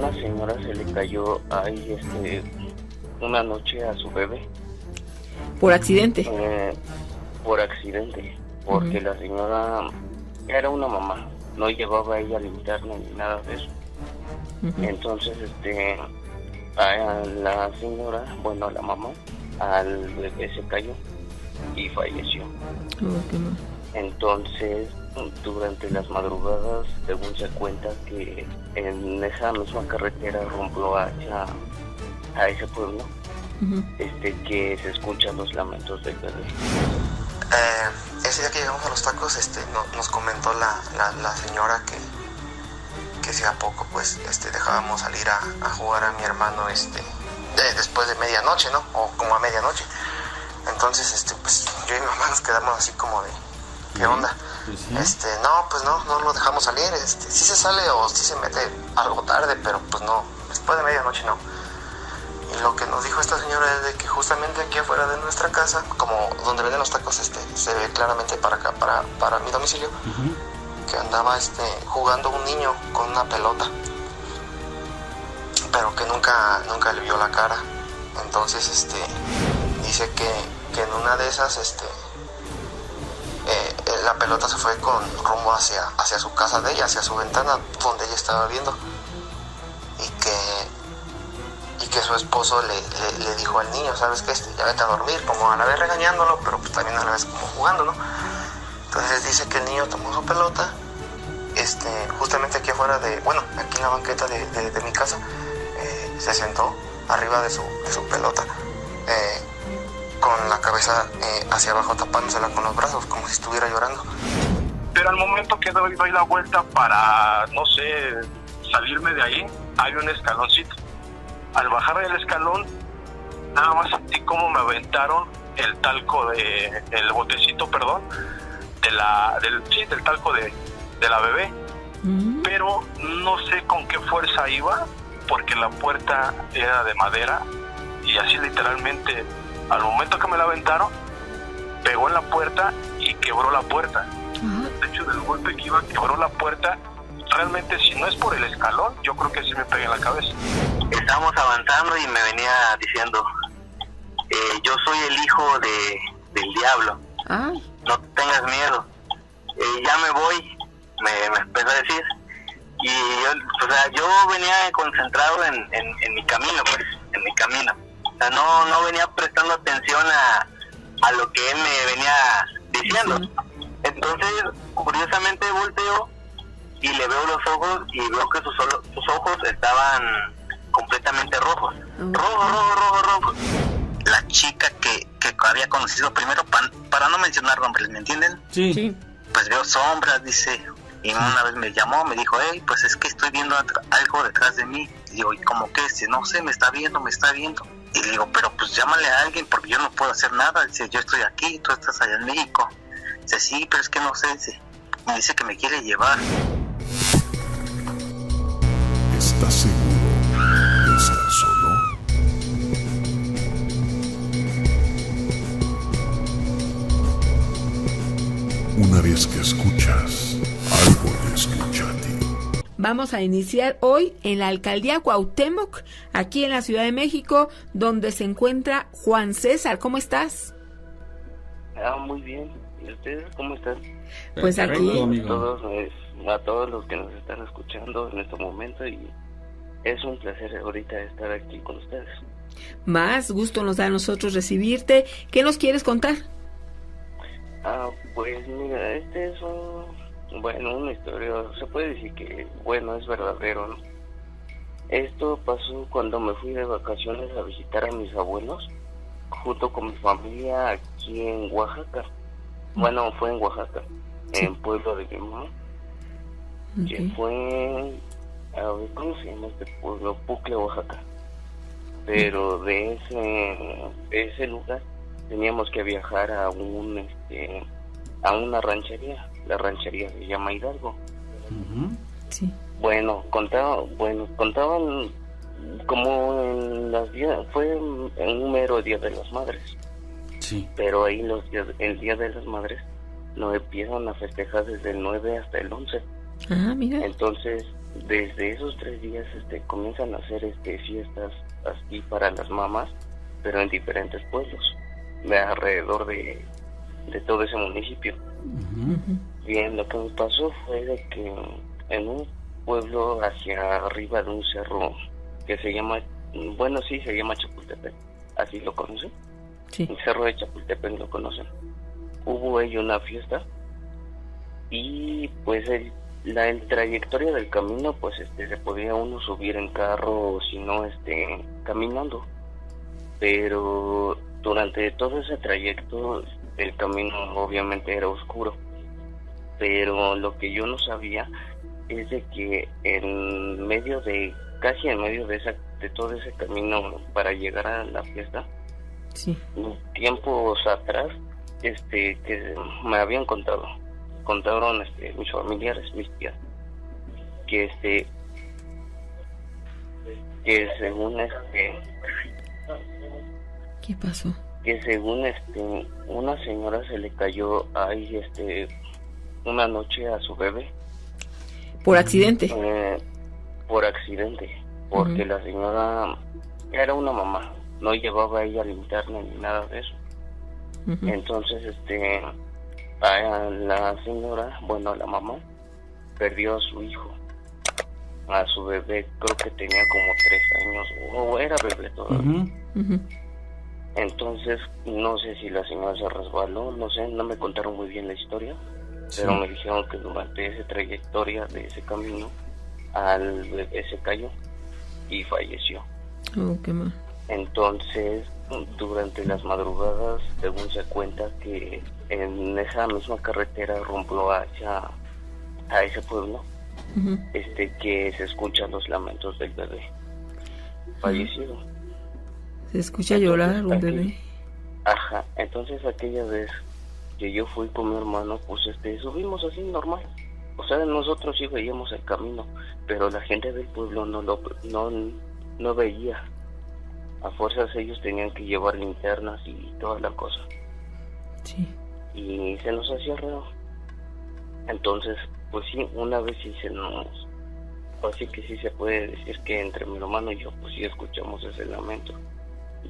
una señora se le cayó ahí una noche a su bebé. ¿Por accidente? Por accidente, porque la señora era una mamá, no llevaba a ella linterna ni nada de eso. Entonces, a la señora, bueno, a la mamá, al bebé se cayó y falleció. Qué mal. Entonces, durante las madrugadas, según se cuenta que en esa misma carretera rumbo a ese pueblo, que se escuchan los lamentos del bebé. Ese día que llegamos a los tacos, nos comentó la señora que si a poco pues dejábamos salir a jugar a mi hermano después de medianoche, ¿no? O como a medianoche. Entonces pues yo y mi mamá nos quedamos así como de ¿qué onda? Pues sí. No, pues no lo dejamos salir, sí se sale o sí se mete algo tarde, pero pues no, después de medianoche no. Y lo que nos dijo esta señora es de que justamente aquí afuera de nuestra casa, como donde venden los tacos, se ve claramente para acá, para mi domicilio, que andaba jugando un niño con una pelota, pero que nunca le vio la cara. Entonces dice que en una de esas la pelota se fue con rumbo hacia su casa de ella, hacia su ventana donde ella estaba viendo, y que su esposo le dijo al niño, ¿sabes qué? Ya vete a dormir, como a la vez regañándolo, pero pues también a la vez como jugando, ¿no? Entonces dice que el niño tomó su pelota, justamente aquí afuera aquí en la banqueta de mi casa, se sentó arriba de su pelota, con la cabeza hacia abajo, tapándosela con los brazos, como si estuviera llorando. Pero al momento que doy la vuelta para, no sé, salirme de ahí, hay un escaloncito. Al bajar del escalón, nada más sentí como me aventaron el talco el botecito, perdón, del talco de la bebé. Pero no sé con qué fuerza iba, porque la puerta era de madera y así literalmente, al momento que me la aventaron, pegó en la puerta y quebró la puerta. De hecho, del golpe que iba, quebró la puerta. Realmente, si no es por el escalón, yo creo que sí me pegué en la cabeza. Estábamos avanzando y me venía diciendo, yo soy el hijo del diablo. No tengas miedo. Ya me voy, me empezó a decir. Y yo venía concentrado en mi camino, pues, en mi camino. O sea, no venía prestando atención a lo que él me venía diciendo. Entonces, curiosamente volteo y le veo los ojos y veo que sus ojos estaban completamente rojos. Rojo. La chica que había conocido primero, para no mencionar nombres, ¿me entienden? Sí. Pues veo sombras, dice. Y una vez me llamó, me dijo, hey, pues es que estoy viendo algo detrás de mí. Y digo, ¿y cómo qué? Dice, no sé, me está viendo. Y le digo, pero pues llámale a alguien porque yo no puedo hacer nada. Dice, yo estoy aquí, tú estás allá en México. Dice, sí, pero es que no sé. Dice, me dice que me quiere llevar. ¿Estás seguro de estar solo? Una vez que escuchas, algo te escucha a ti. Vamos a iniciar hoy en la alcaldía Cuauhtémoc, aquí en la Ciudad de México, donde se encuentra Juan César. ¿Cómo estás? Muy bien. ¿Y ustedes cómo están? Pues aquí A todos los que nos están escuchando en este momento, y es un placer ahorita estar aquí con ustedes. Más gusto nos da a nosotros recibirte. ¿Qué nos quieres contar? Pues mira, es una historia, se puede decir que, es verdadero, ¿no? Esto pasó cuando me fui de vacaciones a visitar a mis abuelos, junto con mi familia aquí en Oaxaca. Bueno, fue en Oaxaca, sí. En Pueblo de mi mamá. Que fue, ¿cómo se llama este pueblo? Pucle, Oaxaca. Pero de ese lugar teníamos que viajar a a una ranchería. La ranchería se llama Hidalgo. Sí. Contaban como fue en un mero Día de las Madres. Sí. Pero ahí el Día de las Madres lo empiezan a festejar desde el 9 hasta el 11. Mira. Entonces, desde esos 3 días comienzan a hacer fiestas así para las mamás, pero en diferentes pueblos de alrededor de todo ese municipio. Bien, lo que me pasó fue de que en un pueblo hacia arriba de un cerro que se llama Chapultepec, así lo conocen. Sí. El cerro de Chapultepec lo conocen. Hubo ahí una fiesta y pues la trayectoria del camino, pues se podía uno subir en carro o si no caminando, pero durante todo ese trayecto el camino obviamente era oscuro, pero lo que yo no sabía es de que casi en medio de todo ese camino para llegar a la fiesta, sí, tiempos atrás, que me habían contaron mis familiares, mis tías, que según ¿qué pasó? Que según una señora se le cayó ahí una noche a su bebé. ¿Por accidente? Por accidente, porque la señora era una mamá, no llevaba ella linterna ni nada de eso. Entonces la señora, la mamá, perdió a su hijo, a su bebé, creo que tenía como 3 años, o era bebé todavía. Entonces, no sé si la señora se resbaló, no sé, no me contaron muy bien la historia, pero me dijeron que durante esa trayectoria de ese camino, al bebé se cayó y falleció. Oh, qué mal. Entonces, durante las madrugadas, según se cuenta que en esa misma carretera rumbo a ese pueblo, que se escuchan los lamentos del bebé fallecido. Se escucha llorar un bebé. Ajá, entonces aquella vez que yo fui con mi hermano, pues subimos así normal. O sea, nosotros sí veíamos el camino, pero la gente del pueblo no veía. A fuerzas ellos tenían que llevar linternas y toda la cosa. Sí. Y se nos hacía raro. Entonces, pues sí, una vez así que sí se puede decir que entre mi hermano y yo, pues sí escuchamos ese lamento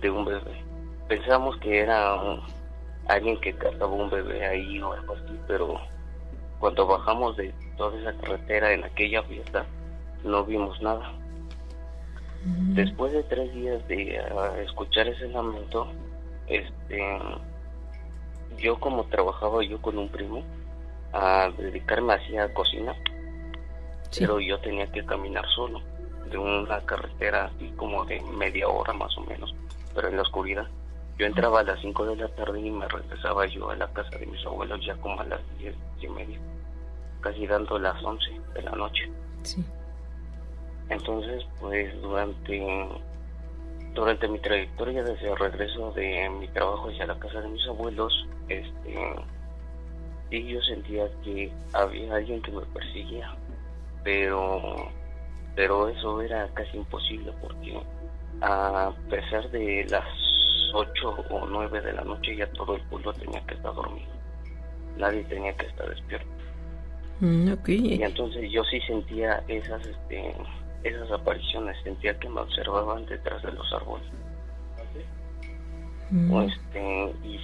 de un bebé. Pensamos que era alguien que cargaba un bebé ahí o algo así, pero cuando bajamos de toda esa carretera en aquella fiesta, no vimos nada. Después de 3 días de escuchar ese lamento, yo como trabajaba yo con un primo, a dedicarme así a cocina, pero yo tenía que caminar solo, de una carretera así como de media hora más o menos, pero en la oscuridad. Yo entraba a las 5 de la tarde y me regresaba yo a la casa de mis abuelos ya como a las 10:30, casi dando las 11 de la noche. Sí. Entonces, pues durante mi trayectoria desde el regreso de mi trabajo hacia la casa de mis abuelos, sí yo sentía que había alguien que me perseguía, pero eso era casi imposible porque a pesar de las 8 o 9 de la noche ya todo el pueblo tenía que estar dormido, nadie tenía que estar despierto. Okay. Y entonces yo sí sentía esas apariciones, sentía que me observaban detrás de los árboles. Y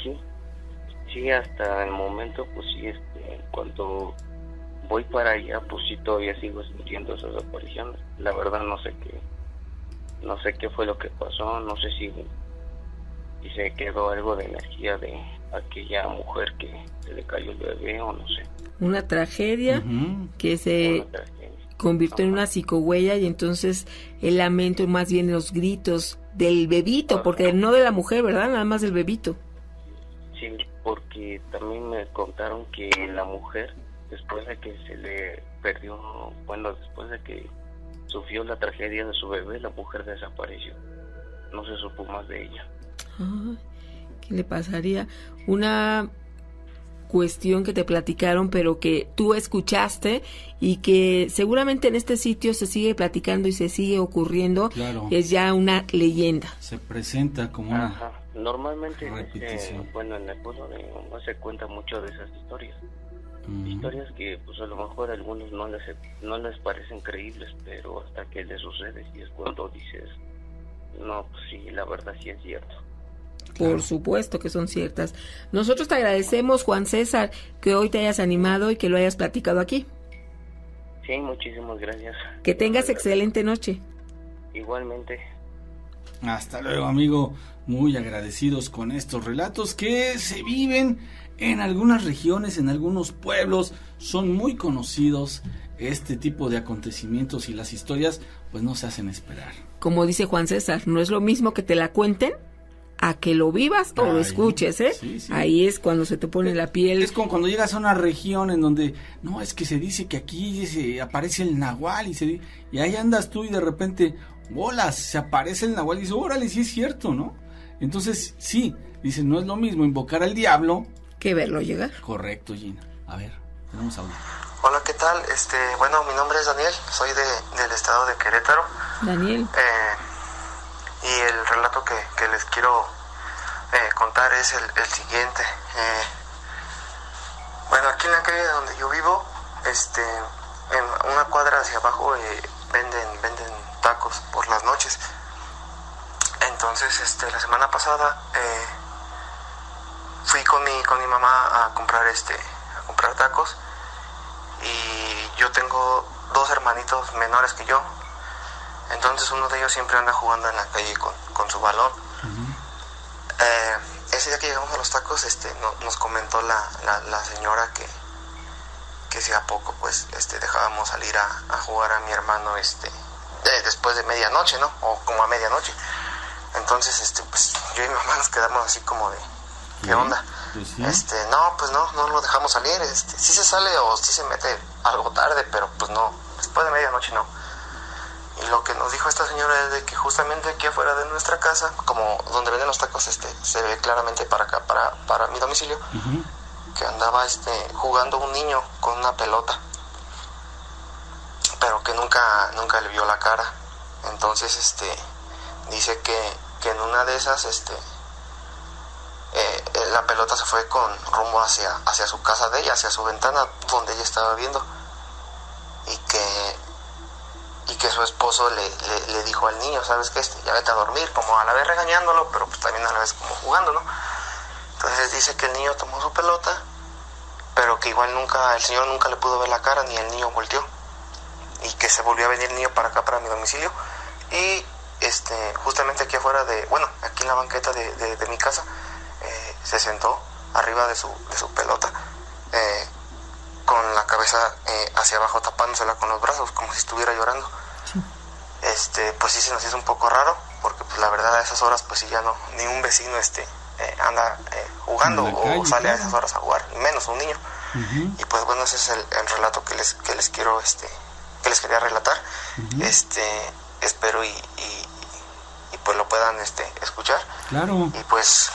sí, hasta el momento, pues sí, cuando voy para allá, pues sí todavía sigo sintiendo esas apariciones. La verdad no sé qué fue lo que pasó, no sé si se quedó algo de energía de aquella mujer que se le cayó el bebé o no sé. Una tragedia que se convirtió en una psicohuella y entonces el lamento, más bien los gritos del bebito, porque no de la mujer, ¿verdad? Nada más del bebito. Sí, porque también me contaron que la mujer, después de que se le perdió, después de que sufrió la tragedia de su bebé, la mujer desapareció. No se supo más de ella. ¿Qué le pasaría? Una cuestión que te platicaron, pero que tú escuchaste y que seguramente en este sitio se sigue platicando y se sigue ocurriendo. Claro. Es ya una leyenda. Se presenta como una normalmente repetición. en el pueblo de Omba se cuenta mucho de esas historias. Historias que pues a lo mejor a algunos no les parecen creíbles, pero hasta que les sucede y es cuando dices, no, pues sí, la verdad sí es cierto. Por supuesto que son ciertas. Nosotros te agradecemos, Juan César, que hoy te hayas animado y que lo hayas platicado aquí. Sí, muchísimas gracias. Que tengas excelente noche. Igualmente. Hasta luego, amigo. Muy agradecidos con estos relatos que se viven en algunas regiones, en algunos pueblos. Son muy conocidos este tipo de acontecimientos y las historias pues no se hacen esperar. Como dice Juan César, no es lo mismo que te la cuenten a que lo vivas o lo escuches, ¿eh? Sí, sí. Ahí es cuando se te pone la piel. Es como cuando llegas a una región en donde, no, es que se dice que aquí aparece el nahual y ahí andas tú y de repente, bolas, se aparece el nahual y dices, órale, sí es cierto, ¿no? Entonces, sí, dicen, no es lo mismo invocar al diablo que verlo llegar. Correcto, Gina. A ver, tenemos audio. Hola, ¿qué tal? Bueno, mi nombre es Daniel, soy del estado de Querétaro. Daniel. Y el relato que les quiero contar es el siguiente. Bueno, aquí en la calle donde yo vivo, en una cuadra hacia abajo venden tacos por las noches. Entonces, la semana pasada fui con mi mamá a comprar tacos, y yo tengo 2 hermanitos menores que yo. Entonces uno de ellos siempre anda jugando en la calle con su balón. Ese día que llegamos a los tacos, nos comentó la señora que si a poco pues dejábamos salir a jugar a mi hermano después de medianoche, ¿no? O como a medianoche. Entonces pues yo y mi mamá nos quedamos así como de ¿qué onda? Pues sí. No, pues no lo dejamos salir, sí se sale o sí se mete algo tarde, pero pues no, después de medianoche no. Y lo que nos dijo esta señora es de que justamente aquí afuera de nuestra casa, como donde venden los tacos, se ve claramente para acá, para mi domicilio, que andaba jugando un niño con una pelota, pero que nunca le vio la cara. Entonces dice que en una de esas la pelota se fue con rumbo hacia su casa de ella, hacia su ventana donde ella estaba viendo, y que su esposo le dijo al niño, ¿sabes qué? Ya vete a dormir, como a la vez regañándolo, pero pues también a la vez como jugando, ¿no? Entonces dice que el niño tomó su pelota, pero que igual el señor nunca le pudo ver la cara, ni el niño volteó, y que se volvió a venir el niño para acá, para mi domicilio, y justamente aquí afuera aquí en la banqueta de mi casa, se sentó arriba de su pelota, con la cabeza hacia abajo, tapándosela con los brazos, como si estuviera llorando. Sí. Pues sí se nos hizo un poco raro, porque pues la verdad a esas horas pues sí ya no, ni un vecino anda jugando o sale a esas horas a jugar, y menos un niño. Y pues bueno, ese es el relato que les quiero que les quería relatar. Espero y pues lo puedan escuchar. Claro. Y pues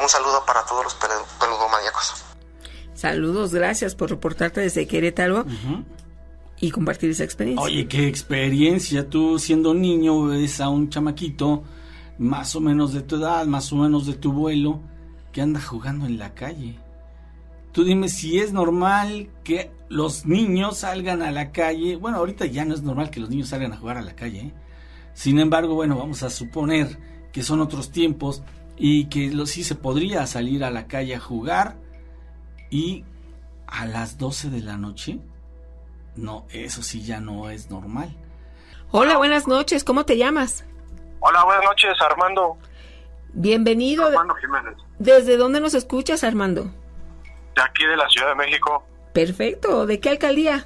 un saludo para todos los peludomaníacos. Saludos, gracias por reportarte desde Querétaro y compartir esa experiencia. Oye, qué experiencia. Tú siendo niño ves a un chamaquito más o menos de tu edad, más o menos de tu vuelo, que anda jugando en la calle. Tú dime si es normal que los niños salgan a la calle. Bueno, ahorita ya no es normal que los niños salgan a jugar a la calle, ¿eh? Sin embargo, bueno, vamos a suponer que son otros tiempos y que sí se podría salir a la calle a jugar, y a las 12 de la noche, no, eso sí ya no es normal. Hola, buenas noches, ¿cómo te llamas? Hola, buenas noches, Armando. Bienvenido. Armando Jiménez. ¿Desde dónde nos escuchas, Armando? De aquí de la Ciudad de México. Perfecto, ¿de qué alcaldía?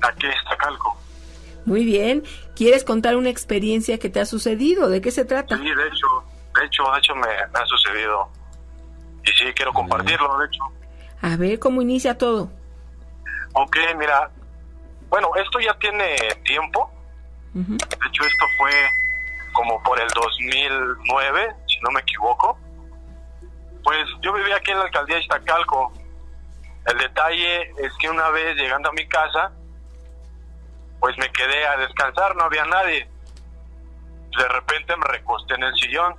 Aquí es Iztacalco. Muy bien, ¿quieres contar una experiencia que te ha sucedido? ¿De qué se trata? Sí, de hecho me ha sucedido. Y sí, quiero compartirlo, de hecho. A ver, ¿cómo inicia todo? Ok, mira, bueno, esto ya tiene tiempo. De hecho, esto fue como por el 2009, si no me equivoco. Pues yo vivía aquí en la alcaldía de Iztacalco. El detalle es que una vez llegando a mi casa, pues me quedé a descansar, no había nadie. De repente me recosté en el sillón.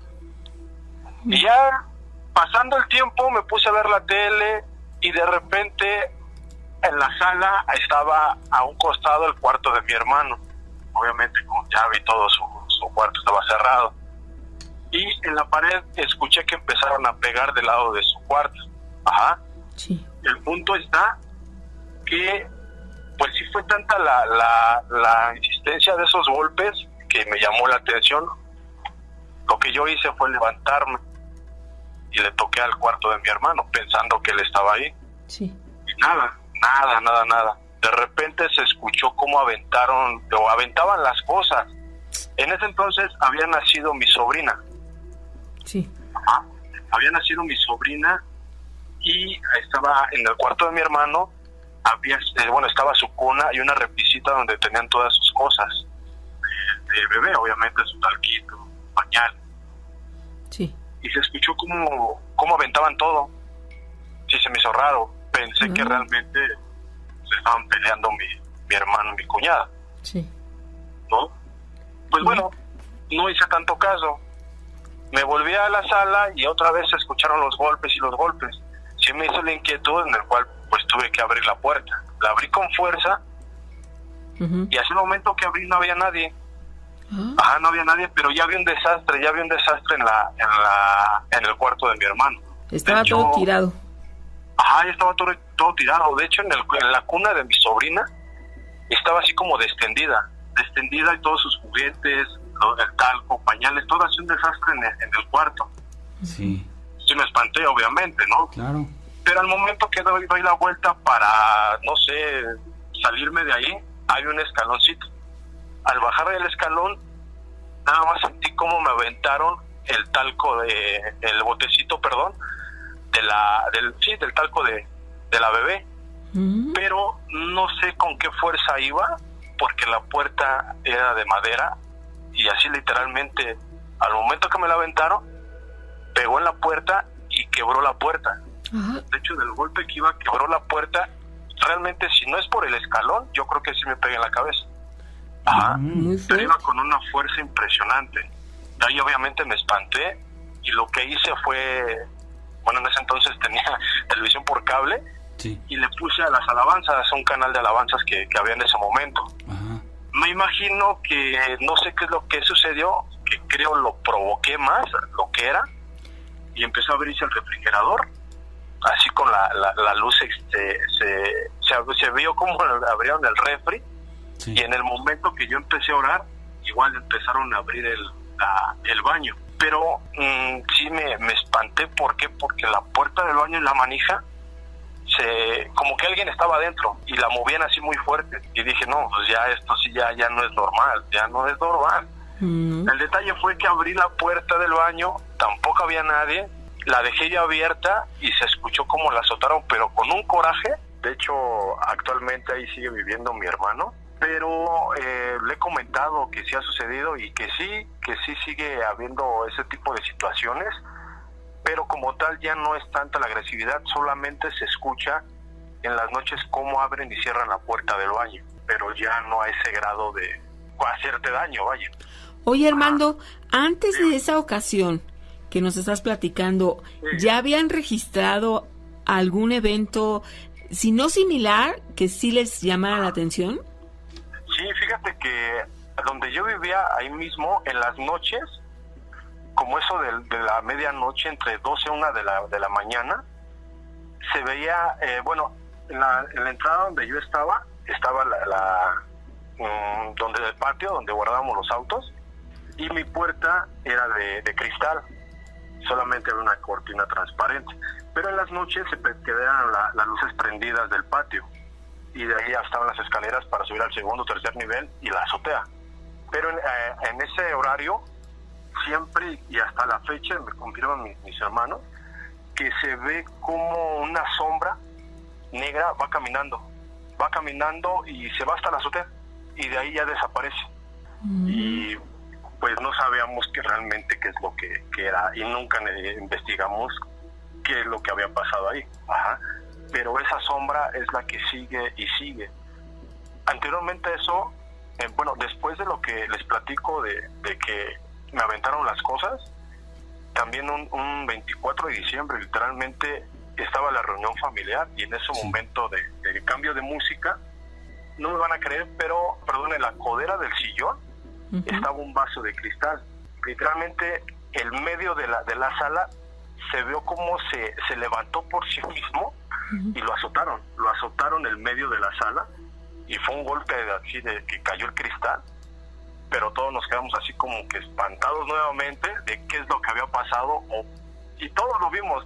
Y ya pasando el tiempo me puse a ver la tele y de repente en la sala estaba a un costado el cuarto de mi hermano, obviamente con llave y todo, su cuarto estaba cerrado, y en la pared escuché que empezaron a pegar del lado de su cuarto. Ajá. Sí. El punto está que pues sí fue tanta la insistencia de esos golpes que me llamó la atención. Lo que yo hice fue levantarme y le toqué al cuarto de mi hermano pensando que él estaba ahí. Sí. Y nada. De repente se escuchó cómo aventaban las cosas. En ese entonces había nacido mi sobrina. Sí. Ajá. Había nacido mi sobrina y estaba en el cuarto de mi hermano. Estaba su cuna y una repisita donde tenían todas sus cosas de bebé, obviamente su talquito, pañal. Sí. Y se escuchó cómo aventaban todo. Sí, se me hizo raro. Pensé que realmente se estaban peleando mi hermano y mi cuñada. Sí. ¿No? Pues bueno, no hice tanto caso. Me volví a la sala y otra vez se escucharon los golpes. Sí me hizo la inquietud, en el cual pues tuve que abrir la puerta. La abrí con fuerza y hace un momento que abrí no había nadie. Ajá, no había nadie, pero ya había un desastre en el cuarto de mi hermano. Estaba todo tirado. Ajá, estaba todo tirado. De hecho, en la cuna de mi sobrina estaba así como destendida y todos sus juguetes, el talco, pañales, todo así un desastre en el cuarto. Sí. Sí me espanté, obviamente, ¿no? Claro. Pero al momento que doy la vuelta para, no sé, salirme de ahí, hay un escaloncito. Al bajar del escalón, nada más sentí cómo me aventaron el talco el botecito, perdón, del talco de la bebé. Pero no sé con qué fuerza iba, porque la puerta era de madera y así literalmente, al momento que me la aventaron, pegó en la puerta y quebró la puerta. Ajá. De hecho, del golpe que iba, quebró la puerta. Realmente, si no es por el escalón, yo creo que sí me pegué en la cabeza. Ajá. Pero iba con una fuerza impresionante. De ahí obviamente me espanté y lo que hice fue, en ese entonces tenía televisión por cable. Sí. Y le puse a las alabanzas, un canal de alabanzas que había en ese momento. Ajá. Me imagino que no sé qué es lo que sucedió, que creo lo provoqué más, lo que era, y empezó a abrirse el refrigerador, así con la luz se vio como abrieron el refri. Sí. Y en el momento que yo empecé a orar, igual empezaron a abrir el baño. Pero sí me espanté. ¿Por qué? Porque la puerta del baño y la manija, como que alguien estaba adentro y la movían así muy fuerte. Y dije, no, pues ya esto sí ya no es normal, El detalle fue que abrí la puerta del baño, tampoco había nadie, la dejé ya abierta y se escuchó como la azotaron, pero con un coraje. De hecho, actualmente ahí sigue viviendo mi hermano, pero le he comentado que sí ha sucedido y que sí sigue habiendo ese tipo de situaciones, pero como tal ya no es tanta la agresividad, solamente se escucha en las noches cómo abren y cierran la puerta del baño, pero ya no a ese grado de hacerte daño, vaya. Oye, Armando, antes de esa ocasión que nos estás platicando, ¿ya habían registrado algún evento, si no similar, que sí les llamara la atención? Sí, fíjate que donde yo vivía, ahí mismo, en las noches, como eso de la medianoche, entre 12 y 1 de la mañana, se veía, en la entrada donde yo estaba donde el patio, donde guardábamos los autos, y mi puerta era de cristal, solamente había una cortina transparente, pero en las noches se quedaban las luces prendidas del patio, y de ahí estaban las escaleras para subir al segundo o tercer nivel y la azotea. Pero en ese horario, siempre y hasta la fecha, me confirman mis hermanos, que se ve como una sombra negra va caminando y se va hasta la azotea, y de ahí ya desaparece. Y pues no sabíamos realmente qué es lo que era, y nunca investigamos qué es lo que había pasado ahí. Ajá. Pero esa sombra es la que sigue y sigue. Anteriormente a eso, después de lo que les platico de que me aventaron las cosas, también un 24 de diciembre, literalmente, estaba la reunión familiar y en ese momento de cambio de música, no me van a creer, pero, perdón, en la codera del sillón estaba un vaso de cristal. Literalmente, el medio de la sala se vio como se levantó por sí mismo y lo azotaron el medio de la sala y fue un golpe así de que cayó el cristal, pero todos nos quedamos así como que espantados nuevamente de qué es lo que había pasado, y todos lo vimos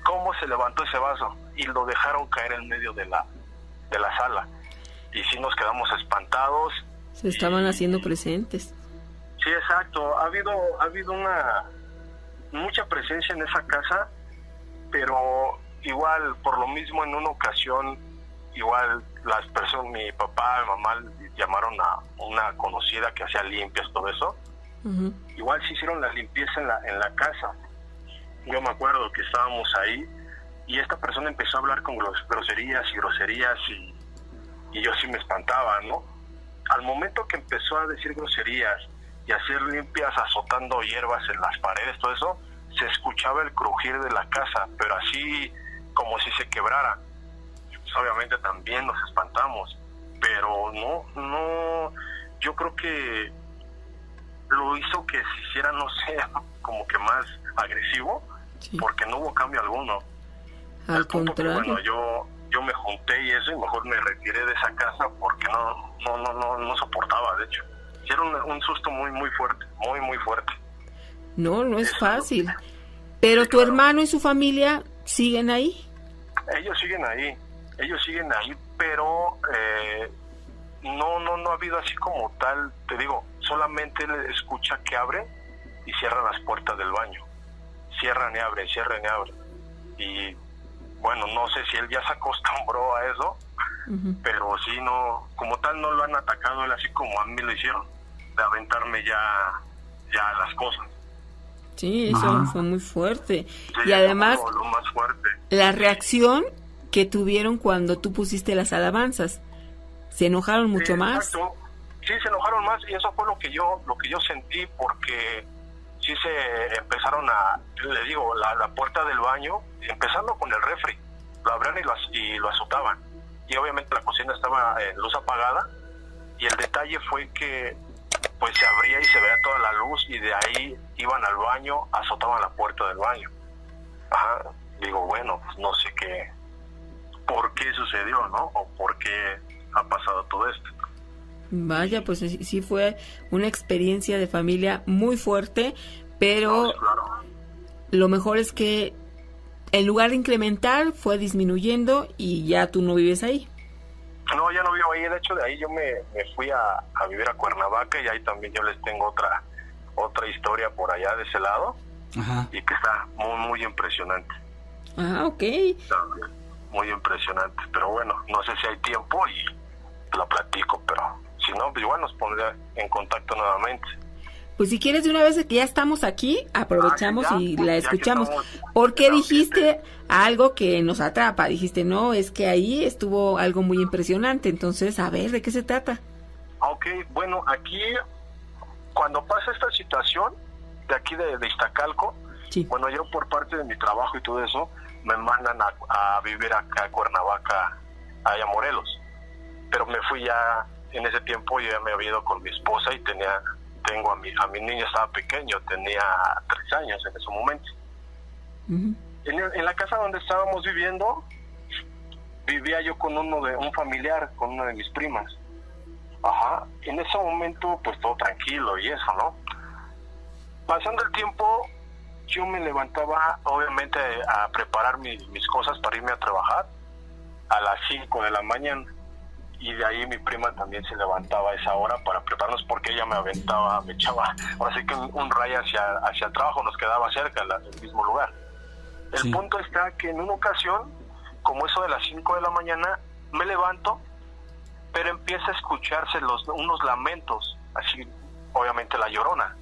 cómo se levantó ese vaso y lo dejaron caer en medio de la sala, y sí nos quedamos espantados. Se estaban haciendo presentes. Sí, exacto. Ha habido mucha presencia en esa casa, pero igual, por lo mismo, en una ocasión, igual las personas, mi papá, mi mamá, llamaron a una conocida que hacía limpias, todo eso. Igual se hicieron la limpieza en la casa. Yo me acuerdo que estábamos ahí y esta persona empezó a hablar con groserías y yo sí me espantaba, ¿no? Al momento que empezó a decir groserías y hacer limpias azotando hierbas en las paredes, todo eso, se escuchaba el crujir de la casa, pero así como si se quebrara. Pues obviamente también nos espantamos, pero no, yo creo que lo hizo que se hiciera, no sé, como que más agresivo, porque no hubo cambio alguno. Al contrario. Bueno, yo me junté y eso, y mejor me retiré de esa casa porque no soportaba, de hecho. Era un susto muy fuerte, muy fuerte. No es fácil. Pero tu hermano y su familia siguen ahí. Ellos siguen ahí, pero no ha habido así como tal, te digo, solamente él escucha que abren y cierran las puertas del baño. Cierran y abren. Y bueno, no sé si él ya se acostumbró a eso, pero sí, no, como tal no lo han atacado él así como a mí lo hicieron, de aventarme ya las cosas. Sí, eso fue muy fuerte. Sí, y además, lo más fuerte. La reacción que tuvieron cuando tú pusiste las alabanzas, se enojaron mucho más. Exacto. Sí, se enojaron más, y eso fue lo que yo sentí, porque sí se empezaron le digo, la puerta del baño, empezando con el refri, lo abrían y lo azotaban, y obviamente la cocina estaba en luz apagada, y el detalle fue que pues se abría y se veía toda la luz, y de ahí iban al baño, azotaban la puerta del baño. Digo, bueno, pues no sé por qué sucedió, ¿no? O por qué ha pasado todo esto. Vaya, pues sí fue una experiencia de familia muy fuerte, pero sí, claro. Lo mejor es que en lugar de incrementar fue disminuyendo y ya tú no vives ahí. No, ya no vivo ahí. De hecho, de ahí yo me fui a vivir a Cuernavaca, y ahí también yo les tengo otra historia por allá de ese lado. Y que está muy impresionante. Ok. Está muy impresionante, pero bueno, no sé si hay tiempo y lo platico, pero si no, pues igual nos pondré en contacto nuevamente. Pues si quieres, de una vez que ya estamos aquí, aprovechamos y la escuchamos. Estamos, porque dijiste algo que nos atrapa. Dijiste, no, es que ahí estuvo algo muy impresionante. Entonces, a ver, ¿de qué se trata? Ok, bueno, aquí, cuando pasa esta situación, de aquí de Iztacalco, bueno, yo por parte de mi trabajo y todo eso, me mandan a vivir acá a Cuernavaca, allá a Morelos. Pero me fui ya, en ese tiempo yo ya me había ido con mi esposa y tengo a mi niño, estaba pequeño, tenía 3 años en ese momento. En la casa donde estábamos viviendo, vivía yo con un familiar, con una de mis primas. En ese momento pues todo tranquilo y eso, ¿no? Pasando el tiempo, yo me levantaba obviamente a preparar mis cosas para irme a trabajar a las 5 de la mañana. Y de ahí mi prima también se levantaba a esa hora para prepararnos, porque ella me echaba, ahora sí que un rayo hacia el trabajo, nos quedaba cerca, el mismo lugar. El punto está que en una ocasión, como eso de las 5 de la mañana, me levanto, pero empieza a escucharse unos lamentos, así, obviamente La Llorona,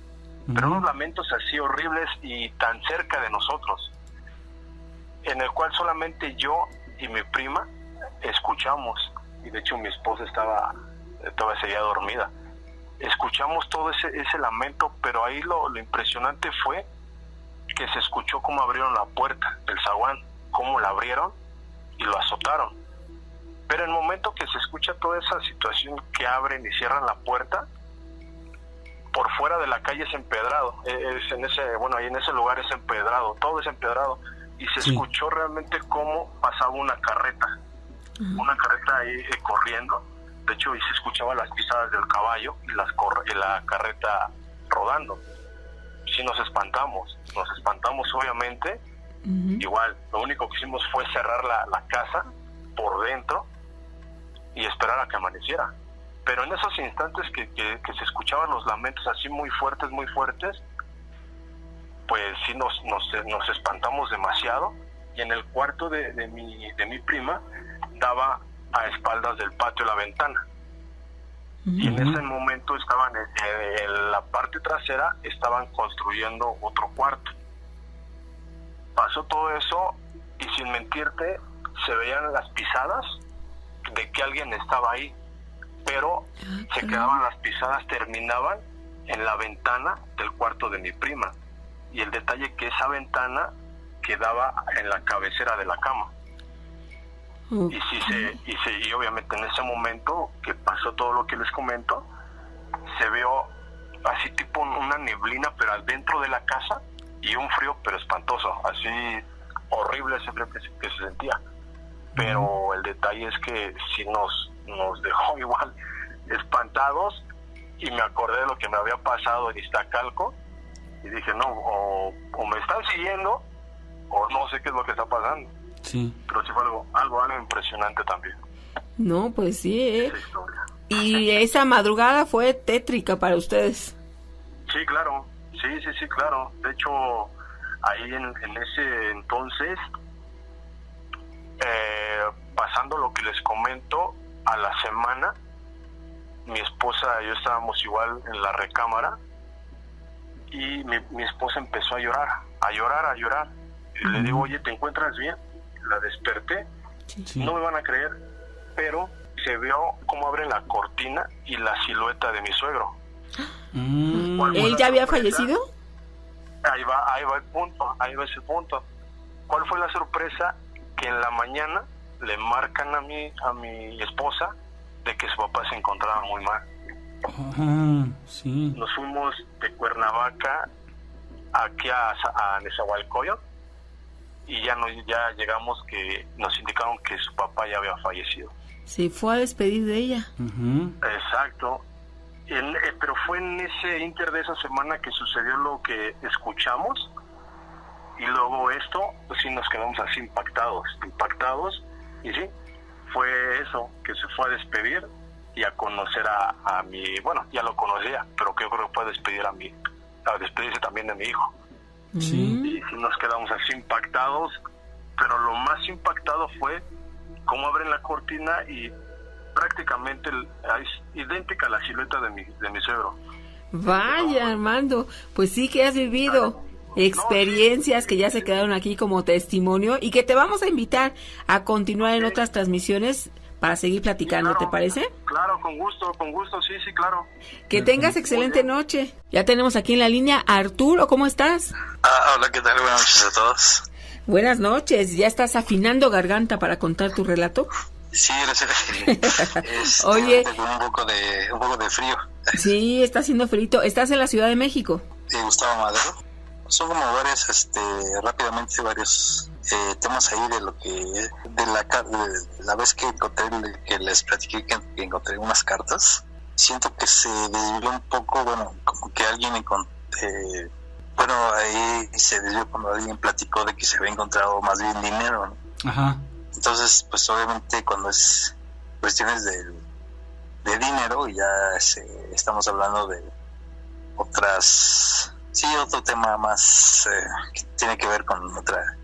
pero unos lamentos así horribles y tan cerca de nosotros, en el cual solamente yo y mi prima escuchamos. Y de hecho mi esposa estaba seguía dormida. Escuchamos todo ese lamento, pero ahí lo impresionante fue que se escuchó cómo abrieron la puerta del zaguán, cómo la abrieron y lo azotaron. Pero en el momento que se escucha toda esa situación que abren y cierran la puerta, por fuera de la calle es empedrado, ahí en ese lugar es empedrado, todo es empedrado, y se escuchó realmente cómo pasaba una carreta ahí corriendo. De hecho, y se escuchaban las pisadas del caballo y la carreta rodando. Sí nos espantamos obviamente. Igual, lo único que hicimos fue cerrar la casa por dentro y esperar a que amaneciera. Pero en esos instantes que se escuchaban los lamentos así muy fuertes, pues sí nos espantamos demasiado. Y en el cuarto de mi prima daba a espaldas del patio la ventana. Y en ese momento estaban en la parte trasera, estaban construyendo otro cuarto. Pasó todo eso y sin mentirte se veían las pisadas de que alguien estaba ahí, pero se quedaban las pisadas, terminaban en la ventana del cuarto de mi prima, y el detalle que esa ventana quedaba en la cabecera de la cama. Y obviamente en ese momento que pasó todo lo que les comento, se vio así tipo una neblina pero adentro de la casa, y un frío pero espantoso, así horrible ese frío que se sentía. Pero el detalle es que sí nos dejó igual espantados, y me acordé de lo que me había pasado en Iztacalco y dije, no, o me están siguiendo o no sé qué es lo que está pasando. Sí. Pero sí fue algo impresionante también. No, pues sí, esa historia. Y esa madrugada fue tétrica para ustedes. Sí, claro. Sí, claro. De hecho, ahí en ese entonces, pasando lo que les comento, a la semana, mi esposa y yo estábamos igual en la recámara, y mi esposa empezó a llorar. Y le digo, oye, ¿te encuentras bien? La desperté. Sí. No me van a creer, pero se vio cómo abren la cortina y la silueta de mi suegro. ¿Él ya había fallecido? Ahí va ese punto. ¿Cuál fue la sorpresa? Que en la mañana le marcan a mi esposa de que su papá se encontraba muy mal. Sí. Nos fuimos de Cuernavaca aquí a Nezahualcóyotl, y ya llegamos, que nos indicaron que su papá ya había fallecido. Se fue a despedir de ella. Exacto. Pero fue en ese inter de esa semana que sucedió lo que escuchamos, y luego esto, pues sí nos quedamos así impactados, y sí, fue eso, que se fue a despedir y a conocer a mi, bueno, ya lo conocía, pero que yo creo que fue a despedirse también de mi hijo. Sí. Y sí nos quedamos así impactados, pero lo más impactado fue cómo abren la cortina y prácticamente es idéntica a la silueta de mi suegro. Vaya, Armando, pues sí que has vivido experiencias que ya se quedaron aquí como testimonio, y que te vamos a invitar a continuar en otras transmisiones para seguir platicando, claro, ¿te parece? Claro, con gusto, sí, claro. Que tengas excelente noche. Ya tenemos aquí en la línea a Arturo, ¿cómo estás? Hola, ¿qué tal? Buenas noches a todos. Buenas noches, ¿ya estás afinando garganta para contar tu relato? Sí, gracias. Oye, un poco de frío. Sí, está haciendo frío. ¿Estás en la Ciudad de México? Gustavo Madero. Son como varios, rápidamente varios temas ahí de lo que de la vez que encontré, que les platiqué que encontré unas cartas. Siento que se desvió un poco, bueno, como que alguien ahí se desvió cuando alguien platicó de que se había encontrado más bien dinero, ¿no? Ajá. Entonces, pues obviamente cuando es cuestiones de dinero, ya estamos hablando de otro tema más que tiene que ver con otra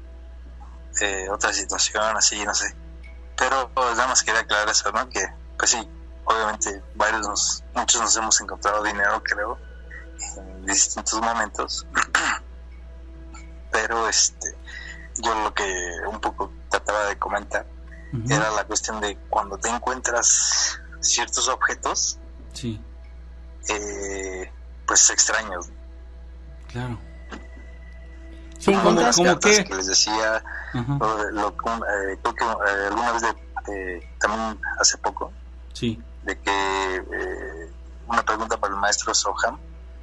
situación, así, no sé. Pero pues, nada más quería aclarar eso, ¿no? Que, pues sí, obviamente muchos nos hemos encontrado dinero, creo, en distintos momentos. Pero yo lo que un poco trataba de comentar era la cuestión de cuando te encuentras ciertos objetos, sí, pues extraños. Claro. ¿Sí encontraste? Como que les decía, creo que alguna vez también hace poco, sí, de que una pregunta para el maestro Soham,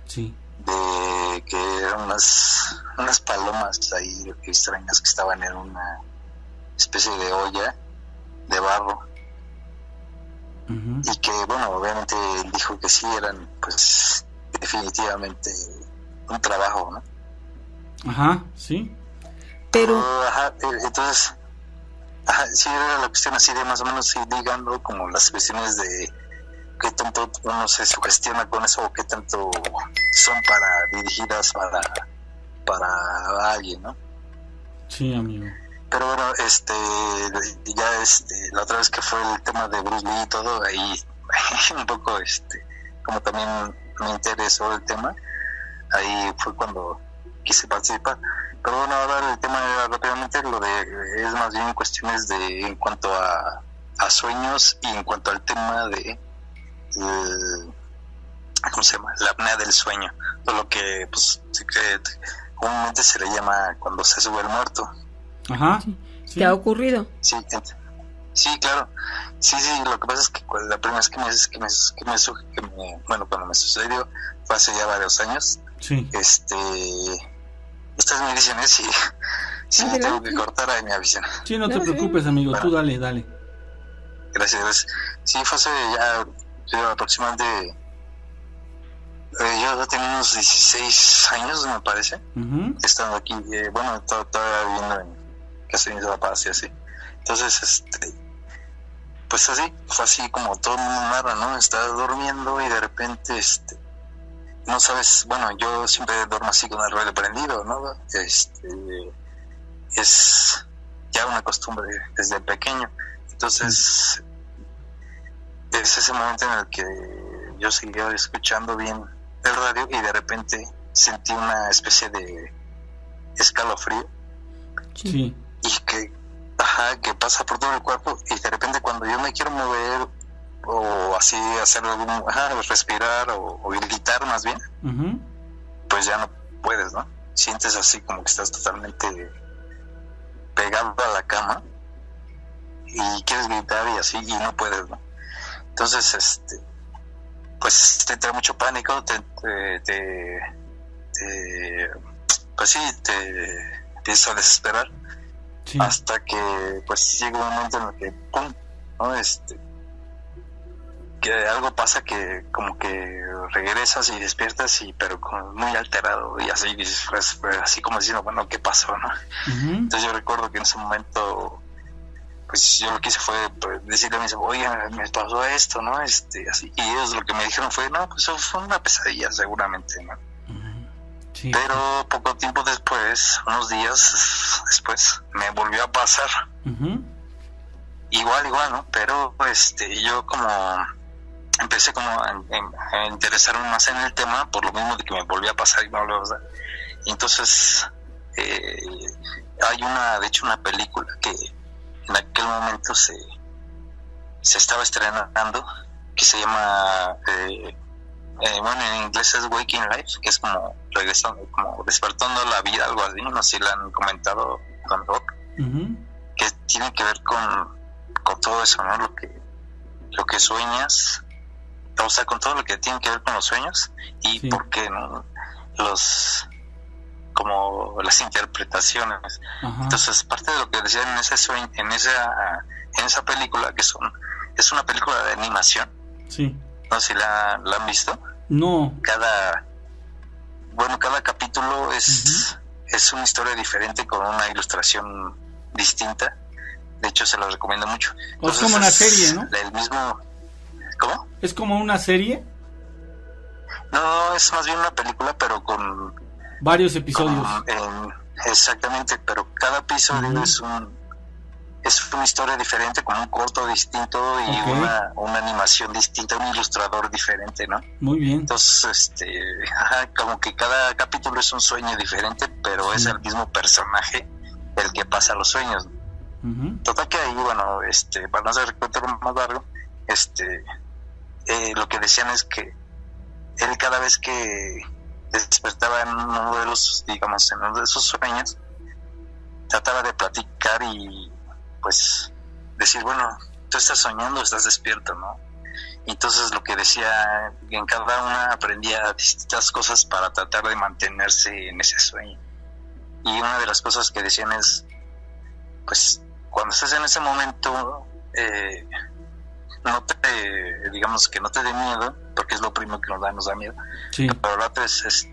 sí, de que eran unas palomas ahí extrañas que estaban en una especie de olla de barro, y que bueno, obviamente él dijo que sí eran, pues definitivamente un trabajo, ¿no? Ajá, sí. Pero entonces, sí era la cuestión así de más o menos ir ligando como las cuestiones de qué tanto uno se sugestiona con eso o qué tanto son dirigidas para alguien, ¿no? Sí, amigo. Pero bueno, la otra vez que fue el tema de Bruce Lee y todo, ahí un poco, como también me interesó el tema, ahí fue cuando quise participar. Pero bueno, ahora el tema era rápidamente es más bien cuestiones en cuanto a sueños y en cuanto al tema de ¿cómo se llama? La apnea del sueño, todo lo que pues comúnmente se le llama cuando se sube el muerto. Ajá. Sí. ¿Te ha ocurrido? Sí, claro. Sí, lo que pasa es que la primera vez cuando me sucedió fue hace ya varios años. Sí. Esta es mi visión, si me tengo que cortar, ahí me avisan. Sí, no te preocupes, amigo, bueno, tú dale. Gracias. Sí, fue hace ya aproximadamente, yo tenía unos 16 años, me parece, estando aquí, todavía viviendo en casa de mis papás y así. Entonces, pues así, fue así como todo el mundo narra, ¿no? Estás durmiendo y de repente, no sabes, bueno, yo siempre duermo así con el reloj prendido, ¿no? Es ya una costumbre desde pequeño. Entonces, es ese momento en el que yo seguía escuchando bien el radio y de repente sentí una especie de escalofrío. Sí. Y que pasa por todo el cuerpo, y de repente cuando yo me quiero mover o así hacer respirar o gritar más bien, pues ya no puedes, ¿no? Sientes así como que estás totalmente pegado a la cama y quieres gritar y así y no puedes, ¿no? Entonces pues te entra mucho pánico, pues sí, te empiezas a desesperar. Sí. Hasta que pues llega un momento en el que pum, ¿no? Que algo pasa, que como que regresas y despiertas pero como muy alterado y así, pues, así como diciendo, bueno, ¿qué pasó, no? Entonces yo recuerdo que en ese momento pues yo lo que hice fue decirle a mis amigos, oye, me pasó esto, ¿no? Así, y ellos lo que me dijeron fue, no, pues eso fue una pesadilla seguramente, ¿no? Sí. Pero poco tiempo después, unos días después, me volvió a pasar. Igual, ¿no? Pero yo como empecé como a interesarme más en el tema, por lo mismo de que me volvió a pasar y me volvió a pasar. Y entonces hay de hecho una película que en aquel momento se estaba estrenando, que se llama en inglés es Waking Life, que es como regresando, como despertando la vida, algo así, no sé si la han comentado con Doc, que tiene que ver con todo eso, ¿no? Lo que sueñas, o sea, con todo lo que tiene que ver con los sueños y sí. Por qué, ¿no? Como las interpretaciones. Entonces, parte de lo que decían en ese sueño, en esa película, es una película de animación. Sí. No sé si la han visto. No. Cada capítulo es una historia diferente con una ilustración distinta. De hecho, se lo recomiendo mucho. Entonces, es como una serie, ¿no? El mismo. ¿Cómo? ¿Es como una serie? No, es más bien una película, pero con varios episodios. Exactamente, pero cada episodio es una historia diferente, con un corto distinto y una animación distinta, un ilustrador diferente, ¿no? Muy bien. Entonces, como que cada capítulo es un sueño diferente, pero es el mismo personaje el que pasa los sueños. Total que ahí, bueno, para no hacer el cuento más largo, lo que decían es que él cada vez que despertaba en uno de los, digamos, en uno de esos sueños, trataba de platicar y pues decir, bueno, tú estás soñando, estás despierto, ¿no? Y entonces lo que decía, en cada una aprendía distintas cosas para tratar de mantenerse en ese sueño. Y una de las cosas que decían es, pues cuando estés en ese momento, no te, digamos que no te dé miedo, porque es lo primero que nos da miedo. Sí. Pero lo otro es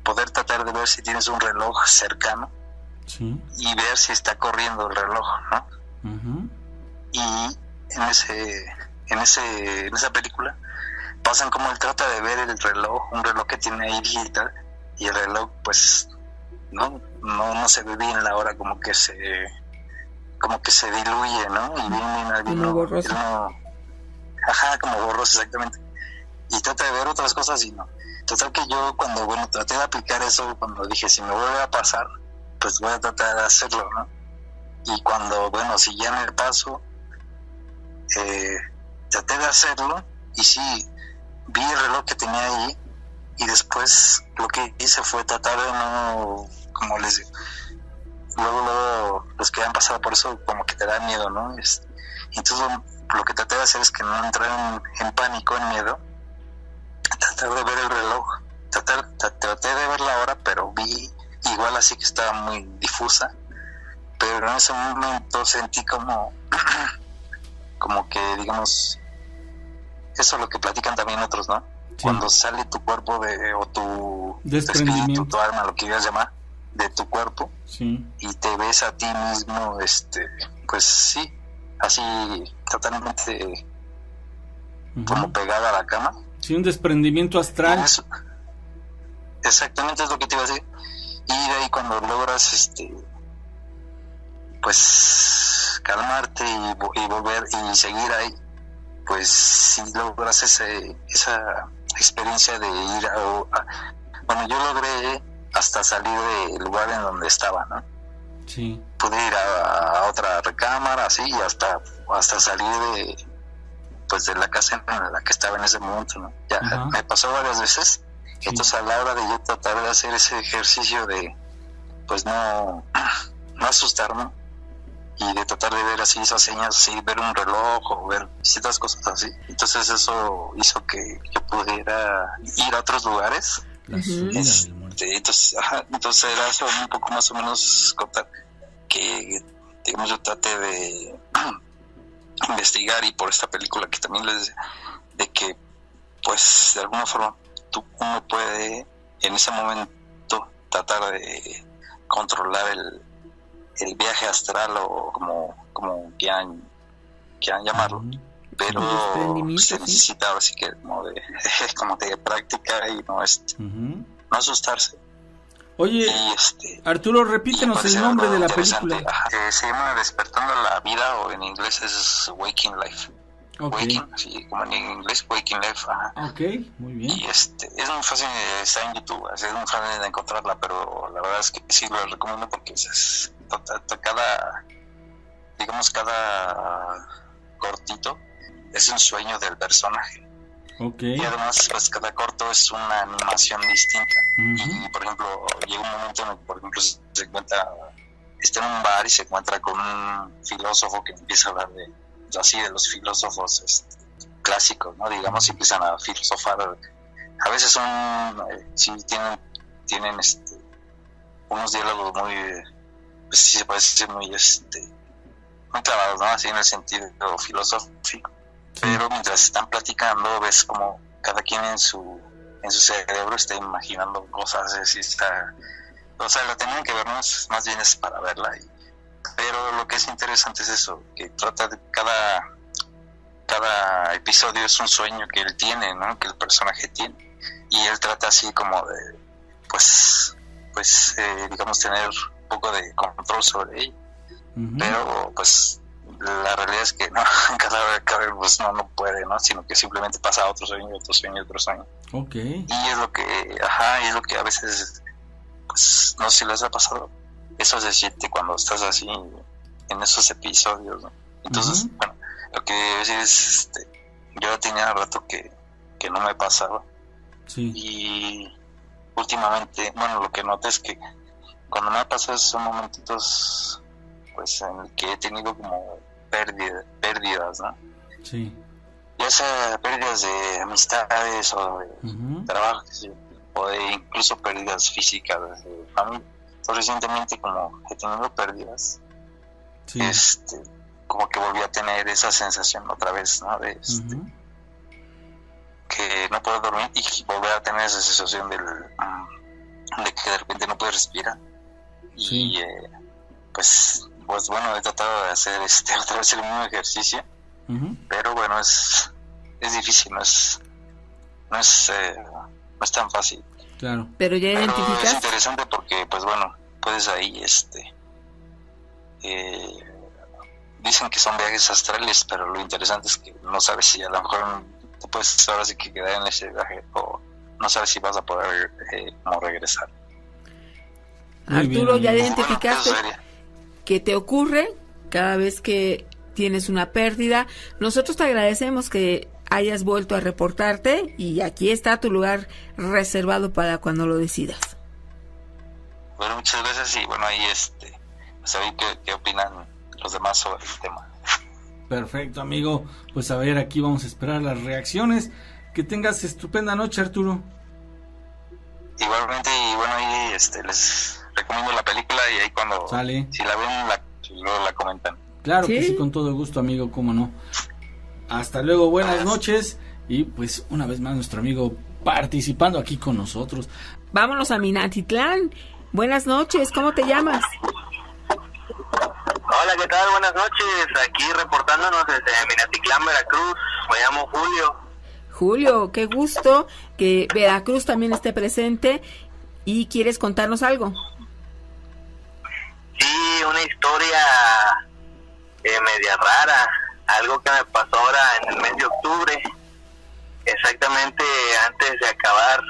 poder tratar de ver si tienes un reloj cercano, sí, y ver si está corriendo el reloj, ¿no? uh-huh. Y en esa película pasan como él trata de ver el reloj, un reloj que tiene ahí digital, y el reloj pues no se ve bien la hora, como que se diluye, ¿no? Y viene como borroso. Como borroso, exactamente. Y trata de ver otras cosas y no. Total que yo cuando, traté de aplicar eso, cuando dije, si me vuelve a pasar, pues voy a tratar de hacerlo, ¿no? Y cuando, si ya me paso, traté de hacerlo, y sí, vi el reloj que tenía ahí, y después lo que hice fue tratar de no, como les digo, luego los que han pasado por eso como que te da miedo, ¿no? Entonces lo que traté de hacer es que no entrar en pánico, en miedo, tratar de ver el reloj, traté de ver la hora, pero vi igual así que estaba muy difusa, pero en ese momento sentí como que, digamos, eso es lo que platican también otros, ¿no? Sí. Cuando sale tu cuerpo o tu espíritu, tu alma, lo que quieras llamar, de tu cuerpo, sí, y te ves a ti mismo, pues sí, así totalmente como pegada a la cama. Sí, un desprendimiento astral. Eso, exactamente es lo que te iba a decir. Y de ahí cuando logras pues calmarte y volver y seguir ahí, pues si logras esa experiencia de ir yo logré hasta salir del lugar en donde estaba, ¿no? Sí. Pude ir a otra recámara, así, y hasta salir de la casa en la que estaba en ese momento, ¿no? Ya me pasó varias veces. Sí. Entonces a la hora de yo tratar de hacer ese ejercicio de pues no asustarme, y de tratar de ver así esas señas, así, ver un reloj o ver ciertas cosas así, entonces eso hizo que yo pudiera ir a otros lugares. Entonces era eso un poco más o menos contar que, digamos, yo traté de investigar, y por esta película que también les de que pues de alguna forma uno puede en ese momento tratar de controlar el viaje astral, o como quieran llamarlo, pero se necesita ahora sí que como de práctica, y no asustarse. Oye, Arturo, repítenos el nombre de la película. Se llama Despertando la Vida, o en inglés es Waking Life. Okay. Waking, sí, como en inglés, Waking Life. Ok, muy bien. Y es muy fácil, está en YouTube, es muy fácil de encontrarla, pero la verdad es que sí lo recomiendo, porque cada cortito es un sueño del personaje. Okay. Y además, pues cada corto es una animación distinta. Uh-huh. Y por ejemplo, llega un momento en el que, por ejemplo, se encuentra, está en un bar y se encuentra con un filósofo que empieza a hablar de los filósofos clásicos, ¿no? Digamos, y empiezan a filosofar. A veces sí tienen unos diálogos muy, pues sí se puede decir muy clavados, ¿no? Así en el sentido filosófico. Pero mientras están platicando, ves como cada quien en su cerebro está imaginando cosas, la tenían que ver, más bien es para verla. Pero lo que es interesante es eso, que trata de cada episodio es un sueño que él tiene, ¿no? Que el personaje tiene, y él trata así como de digamos, tener un poco de control sobre él. Uh-huh. Pero pues la realidad es que no, cada vez pues no puede, ¿no? Sino que simplemente pasa a otro sueño. Okay. Y es lo que a veces, pues no sé si les ha pasado, eso se siente cuando estás así en esos episodios, ¿no? Entonces, uh-huh. Lo que decir es, yo tenía rato que no me pasaba. Sí. Y últimamente, bueno, lo que noté es que cuando me ha pasado esos momentitos, pues en el que he tenido como pérdidas, ¿no? Sí. Ya sea pérdidas de amistades o de trabajo, o de incluso pérdidas físicas de familia. Recientemente como he tenido pérdidas, sí. Como que volví a tener esa sensación otra vez, ¿no? De que no puedo dormir y volver a tener esa sensación de que de repente no puedo respirar. Sí. Y pues bueno, he tratado de hacer otra vez el mismo ejercicio, pero bueno, es difícil, no es tan fácil. Claro. Pero ya identificaste. Es interesante porque, pues bueno, puedes ahí, dicen que son viajes astrales, pero lo interesante es que no sabes si a lo mejor te puedes ahora sí que quedar en ese viaje o no sabes si vas a poder como regresar. Muy Arturo, bien, ya identificaste qué te ocurre cada vez que tienes una pérdida. Nosotros te agradecemos que hayas vuelto a reportarte y aquí está tu lugar reservado para cuando lo decidas. Bueno, muchas gracias y bueno, ahí pues a ver qué opinan los demás sobre el tema. Perfecto, amigo. Pues a ver, aquí vamos a esperar las reacciones. Que tengas estupenda noche, Arturo. Igualmente, y bueno, ahí les recomiendo la película y ahí cuando sale, si la ven, luego la comentan. Claro que sí, con todo gusto, amigo, cómo no. Hasta luego, buenas noches. Y pues una vez más nuestro amigo participando aquí con nosotros. Vámonos a Minatitlán. Buenas noches, ¿cómo te llamas? Hola, ¿qué tal? Buenas noches. Aquí reportándonos desde Minatitlán, Veracruz. Me llamo Julio. Julio, qué gusto que Veracruz también esté presente. ¿Y quieres contarnos algo? Sí, una historia media rara. Algo que me pasó ahora en el mes de octubre. Exactamente antes de acabar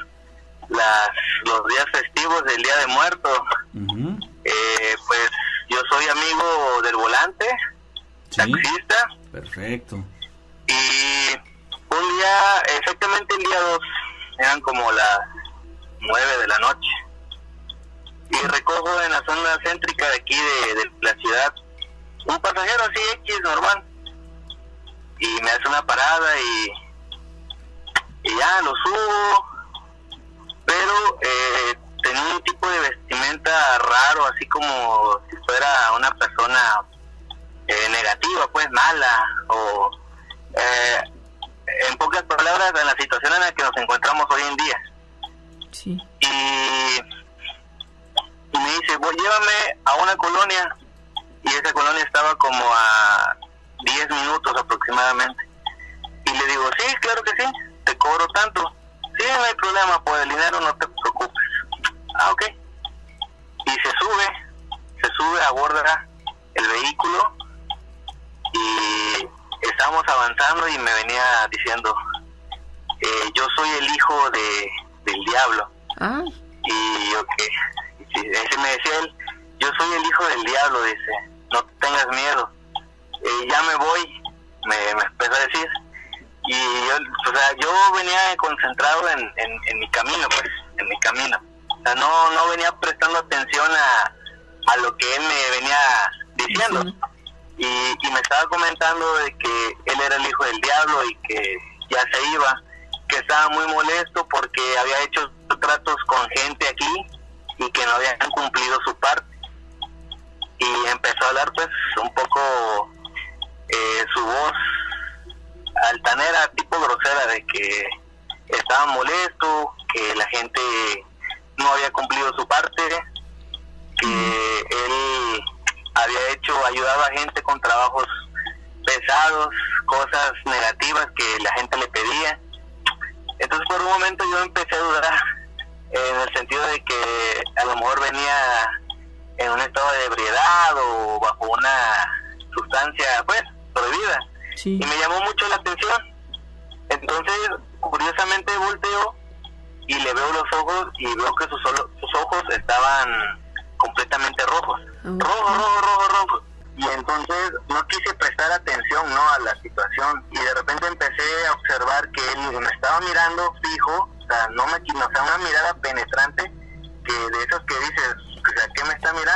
los días festivos del Día de Muertos. Pues yo soy amigo del volante, ¿sí? Taxista. Perfecto. Y un día, exactamente el día 2, eran como las 9 de la noche. Y recojo en la zona céntrica de aquí de la ciudad un pasajero así X normal. Y me hace una parada y ya lo subo. Pero tenía un tipo de vestimenta raro, así como si fuera una persona negativa, pues mala, o en pocas palabras, en la situación en la que nos encontramos hoy en día. Sí. Y me dice, llévame a una colonia, y esa colonia estaba como a 10 minutos aproximadamente. Y le digo, sí, claro que sí, te cobro tanto. Sí, no hay problema, por el dinero no te preocupes. Ah, ok. Y se sube, aborda el vehículo y estábamos avanzando y me venía diciendo, yo soy el hijo del diablo. Ah. Y yo, ese me decía él, yo soy el hijo del diablo, dice, no tengas miedo. Ya me voy, me empezó a decir. Y yo venía concentrado en mi camino, pues, en mi camino. O sea, no venía prestando atención a lo que él me venía diciendo. Y me estaba comentando de que él era el hijo del diablo y que ya se iba, que estaba muy molesto porque había hecho tratos con gente aquí y que no habían cumplido su parte. Y empezó a hablar, pues, un poco su voz altanera, tipo grosera, de que estaba molesto, que la gente no había cumplido su parte, que él había ayudado a gente con trabajos pesados, cosas negativas que la gente le pedía. Entonces por un momento yo empecé a dudar, en el sentido de que a lo mejor venía en un estado de ebriedad o bajo una sustancia, pues, prohibida. Sí. Y me llamó mucho la atención. Entonces, curiosamente volteo y le veo los ojos y veo que sus ojos estaban completamente rojos. Rojo. Y entonces no quise prestar atención, ¿no?, a la situación. Y de repente empecé a observar que él me estaba mirando fijo, o sea, una mirada penetrante,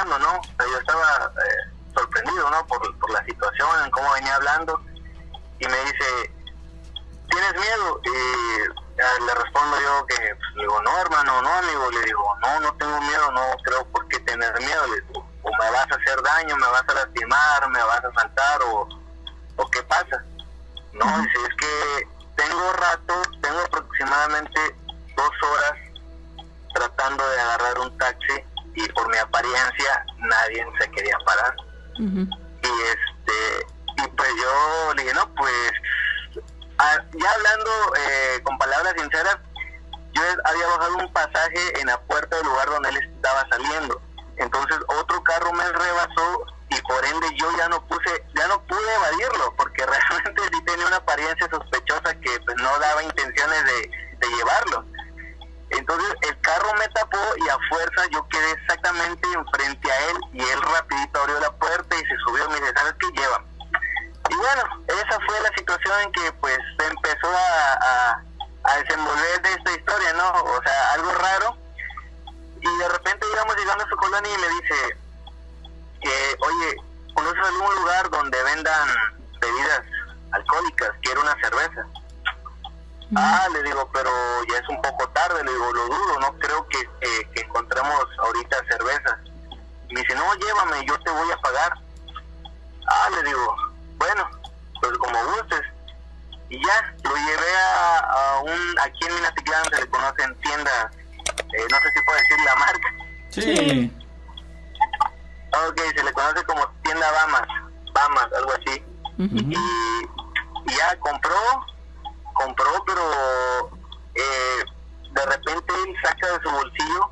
hablando, ¿no? O sea, yo estaba sorprendido, ¿no? Por la situación, en cómo venía hablando, y me dice, ¿tienes miedo? Y le respondo yo que, pues, le digo, no, hermano, no, amigo, le digo, no tengo miedo, no creo por qué tener miedo, le digo, o me vas a hacer daño, me vas a lastimar, me vas a asaltar, o qué pasa. No, dice, es que tengo aproximadamente 2 horas tratando de agarrar un taxi, y por mi apariencia nadie se quería parar. Y pues yo le dije, no, pues ya hablando con palabras sinceras, yo había bajado un pasaje en la puerta del lugar donde él estaba saliendo. Entonces otro carro me rebasó, y por ende yo ya no pude evadirlo, porque realmente sí tenía una apariencia sospechosa que pues no daba intenciones de llevarlo. Entonces el carro me tapó, y a fuerza yo quedé exactamente enfrente a él, y él rapidito abrió la puerta y se subió. Me dice, ¿sabes qué? Lleva. Y bueno, esa fue la situación en que pues se empezó a desenvolver de esta historia, ¿no? O sea, algo raro. Y de repente íbamos llegando a su colonia y me dice que, oye, ¿conoces algún lugar donde vendan bebidas alcohólicas? Quiero una cerveza. Le digo, pero ya es un poco tarde, le digo, lo dudo, no creo que encontremos ahorita cervezas. Y me dice, no, llévame, yo te voy a pagar. Le digo, bueno, pues como gustes. Y ya, lo llevé aquí en Minatitlán se le conocen tiendas, no sé si puedo decir la marca. Sí. Ok, se le conoce como tienda Bamas, algo así. Y ya compró, pero de repente él saca de su bolsillo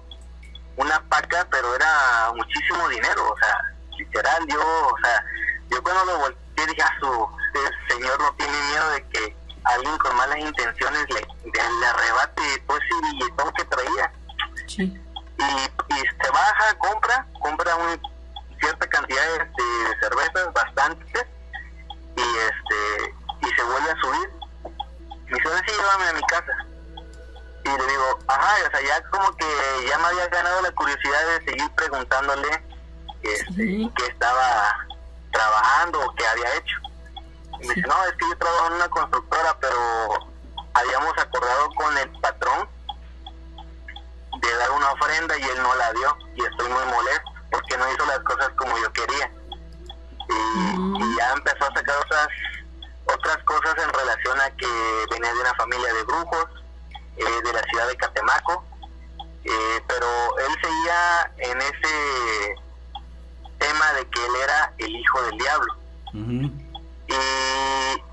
una paca, pero era muchísimo dinero, o sea, literal, yo cuando lo volteé dije, este señor no tiene miedo de que alguien con malas intenciones le arrebate todo ese billetón que traía. Sí. Y se baja, compra cierta cantidad de cervezas, bastantes, y se vuelve a subir. Me dice, sí, llévame a mi casa. Y le digo, o sea, ya como que ya me había ganado la curiosidad de seguir preguntándole qué estaba trabajando o qué había hecho. Y me dice, no, es que yo trabajo en una constructora, pero habíamos acordado con el patrón de dar una ofrenda y él no la dio, y estoy muy molesto porque no hizo las cosas como yo quería. Y ya empezó a sacar otras cosas en relación a que venía de una familia de brujos de la ciudad de Catemaco, pero él seguía en ese tema de que él era el hijo del diablo. Y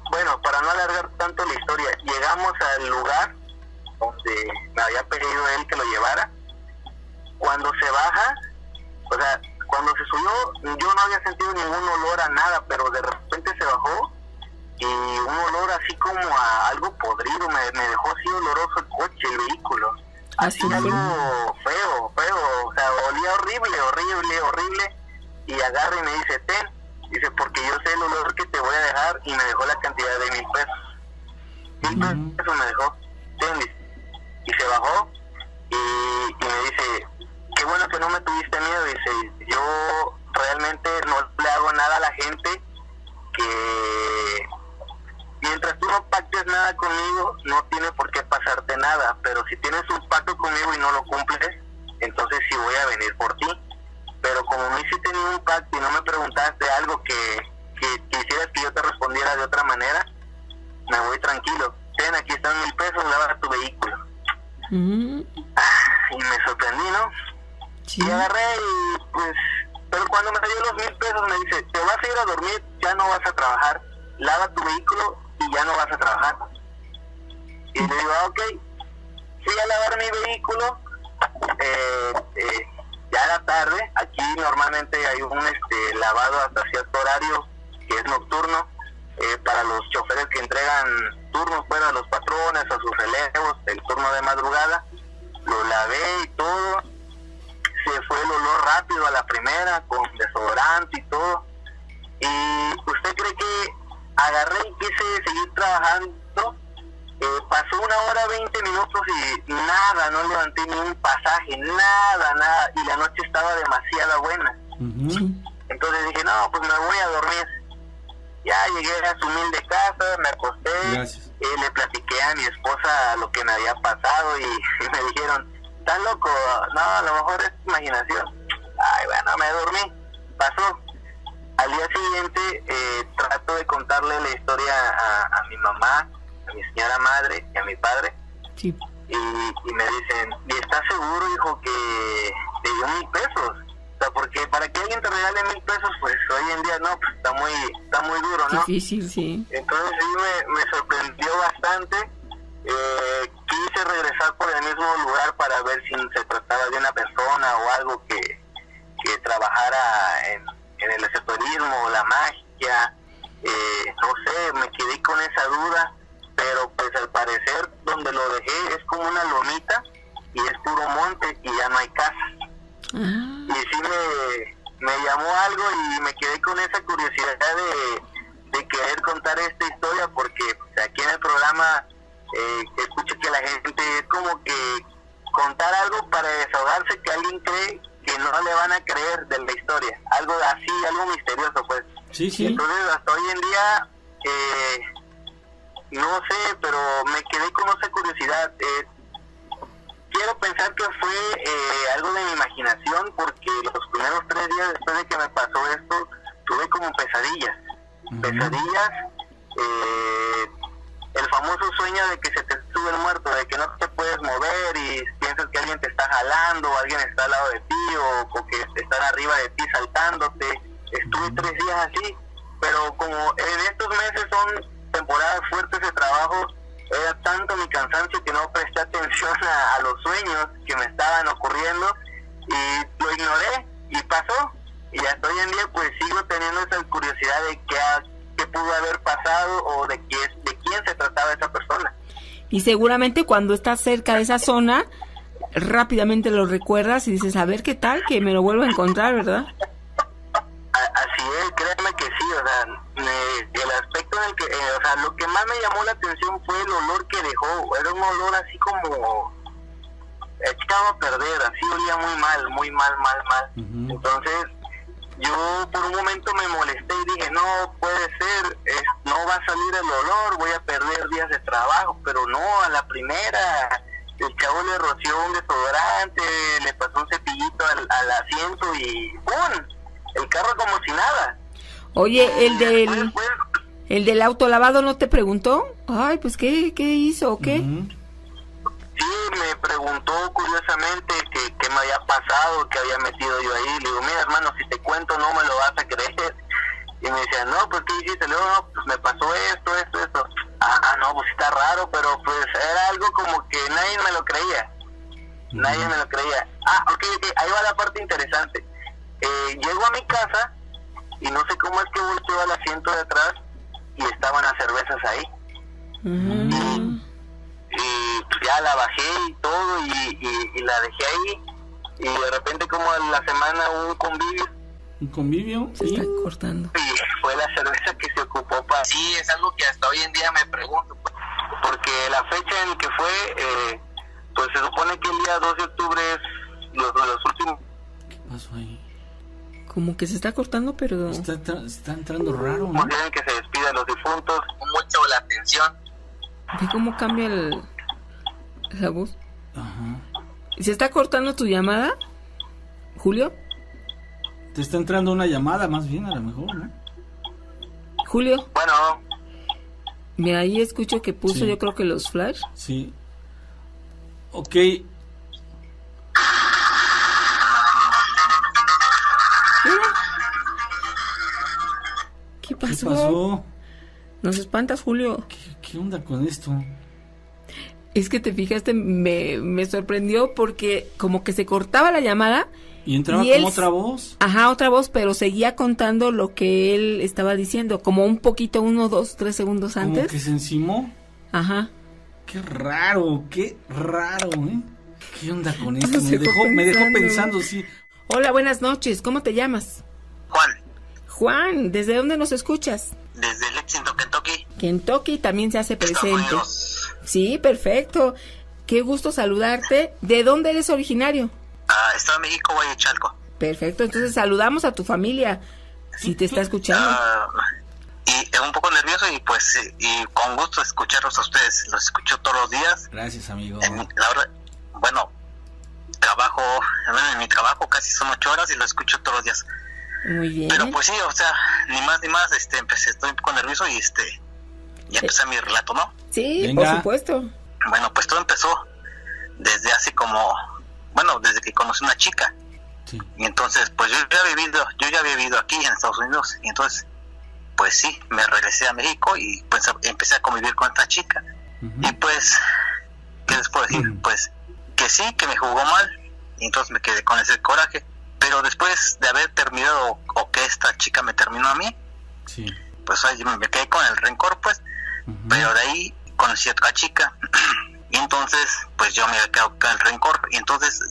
bueno, para no alargar tanto la historia, llegamos al lugar donde me había pedido él que lo llevara. Cuando se baja, o sea, cuando se subió, yo no había sentido ningún olor a nada, pero de repente se bajó y un olor así como a algo podrido, me dejó así oloroso el coche, el vehículo, así algo feo, o sea, olía horrible, y agarra y me dice, dice, porque yo sé el olor que te voy a dejar, y me dejó la cantidad de 1,000 pesos. 1,000 pesos me dejó, y se bajó, y me dice, qué bueno que no me tuviste miedo. Dice, yo realmente no le hago nada a la gente, que mientras tú no pactes nada conmigo, no tiene por qué pasarte nada, pero si tienes un pacto conmigo y no lo cumples, entonces sí voy a venir por ti. Pero como no hiciste ningún pacto y no me preguntaste algo que quisieras que yo te respondiera de otra manera, me voy tranquilo. Aquí están 1,000 pesos, lava tu vehículo. Y me sorprendí, ¿no? Sí. Y agarré y pues, pero cuando me dio los 1,000 pesos me dice, te vas a ir a dormir, ya no vas a trabajar, lava tu vehículo y ya no vas a trabajar. Y le digo, ok, fui a lavar mi vehículo, ya era tarde, aquí normalmente hay un lavado hasta cierto horario que es nocturno, para los choferes que entregan turnos fuera a los patrones, a sus relevos, el turno de madrugada. Lo lavé y todo, se fue el olor rápido a la primera, con desodorante y todo. Y usted cree que agarré y quise seguir trabajando. Pasó 1 hora 20 minutos y nada, no levanté ni un pasaje, nada, y la noche estaba demasiado buena. Entonces dije, no, pues me voy a dormir. Ya llegué a su humilde casa, me acosté, le platiqué a mi esposa lo que me había pasado y me dijeron, ¿estás loco? No, a lo mejor es imaginación. Ay, bueno, me dormí, pasó. Al día siguiente trato de contarle la historia a mi mamá, a mi señora madre y a mi padre. Sí. Y me dicen, ¿y estás seguro, hijo, que te dio 1,000 pesos? O sea, porque para que alguien te regale 1,000 pesos, pues hoy en día no, pues está muy duro, ¿no? Difícil, sí. Entonces sí me sorprendió bastante. Quise regresar por el mismo lugar para ver si se trataba de una persona o algo que trabajara en el esoterismo o la magia. No sé, me quedé con esa duda, pero pues al parecer donde lo dejé es como una lomita y es puro monte y ya no hay casas. Y sí me llamó algo y me quedé con esa curiosidad de querer contar esta historia, porque pues, aquí en el programa escucho que la gente es como que contar algo para desahogarse, que alguien cree que no le van a creer de la historia, algo así, algo misterioso, pues. Sí. Entonces hasta hoy en día no sé, pero me quedé con esa curiosidad. Quiero pensar que fue algo de mi imaginación, porque los primeros 3 días después de que me pasó esto, tuve como pesadillas. El famoso sueño de que se te sube el muerto, de que no te puedes mover y piensas que alguien te está jalando, o alguien está al lado de ti, o que están arriba de ti saltándote. Estuve 3 días así, pero como en estos meses son temporadas fuertes de trabajo, era tanto mi cansancio que no presté atención a los sueños que me estaban ocurriendo y lo ignoré y pasó. Y hasta hoy en día pues sigo teniendo esa curiosidad de qué pudo haber pasado o de quién se trataba esa persona. Y seguramente cuando estás cerca de esa zona, rápidamente lo recuerdas y dices, a ver qué tal, que me lo vuelvo a encontrar, ¿verdad? Así es, créeme que sí, o sea, el aspecto en el que, o sea, lo que más me llamó la atención fue el olor que dejó. Era un olor así como echado a perder, así olía muy mal. Entonces yo por un momento me molesté y dije, no puede ser, no va a salir el olor, voy a perder días de trabajo. Pero no, a la primera el chavo le roció un desodorante, le pasó un cepillito al asiento y ¡pum! El carro como si nada. Oye, el del autolavado no te preguntó, ay, pues qué hizo o qué. Sí, me preguntó curiosamente qué me había pasado, qué había metido yo ahí. Le digo, mira hermano, si te cuento no me lo vas a creer. Y me decía, no, pues qué hiciste. Le digo, no, pues me pasó esto. No, pues está raro, pero pues era algo como que nadie me lo creía. Ok, ahí va la parte interesante. Llego a mi casa y no sé cómo es que volteo al asiento de atrás y estaban las cervezas ahí. Y ya la bajé y todo y la dejé ahí, y de repente como a la semana hubo un convivio. Se está cortando. Y fue la cerveza que se ocupó para... Sí, es algo que hasta hoy en día me pregunto, porque la fecha en que fue, pues se supone que el día 2 de octubre es los últimos... ¿Qué pasó ahí? Como que se está cortando, pero... Está entrando raro, ¿no? Quieren que se despidan los difuntos, mucho la atención. ¿Ve cómo cambia la voz? Ajá. ¿Se está cortando tu llamada, Julio? Te está entrando una llamada, más bien, a lo mejor, ¿no? Julio. Bueno. Mira, ahí escucho que puso, yo creo que los flash. Sí. Ok. ¿Qué pasó? Nos espantas, Julio. ¿Qué onda con esto? Es que te fijaste, me sorprendió porque como que se cortaba la llamada. Y entraba como otra voz. Ajá, otra voz, pero seguía contando lo que él estaba diciendo, como un poquito, 1, 2, 3 segundos antes. Como que se encimó. Ajá. Qué raro, ¿eh? ¿Qué onda con esto? Me dejó pensando, sí. Hola, buenas noches, ¿cómo te llamas? Juan, ¿desde dónde nos escuchas? Desde Lexington, Kentucky. Kentucky también se hace presente. Sí, perfecto. Qué gusto saludarte. ¿De dónde eres originario? Estado de México, Guayachalco. Perfecto, entonces saludamos a tu familia, si te está escuchando. Y un poco nervioso y pues y con gusto escucharlos a ustedes, los escucho todos los días. Gracias, amigo. La verdad, bueno, en mi trabajo casi son 8 horas y lo escucho todos los días. Muy bien. Pero pues sí, o sea, ni más, estoy un poco nervioso y ya empecé mi relato, ¿no? Sí, venga. Por supuesto. Bueno, pues todo empezó desde desde que conocí una chica. Sí. Y entonces, pues yo ya había vivido aquí en Estados Unidos. Y entonces, pues sí, me regresé a México y pues empecé a convivir con esta chica. Y pues, ¿qué les puedo decir? Pues que sí, que me jugó mal. Y entonces me quedé con ese coraje. Pero después de haber terminado, o que esta chica me terminó a mí, sí, pues ahí me quedé con el rencor, pues. Pero de ahí conocí a otra chica. Y entonces, pues yo me quedé con el rencor. Y entonces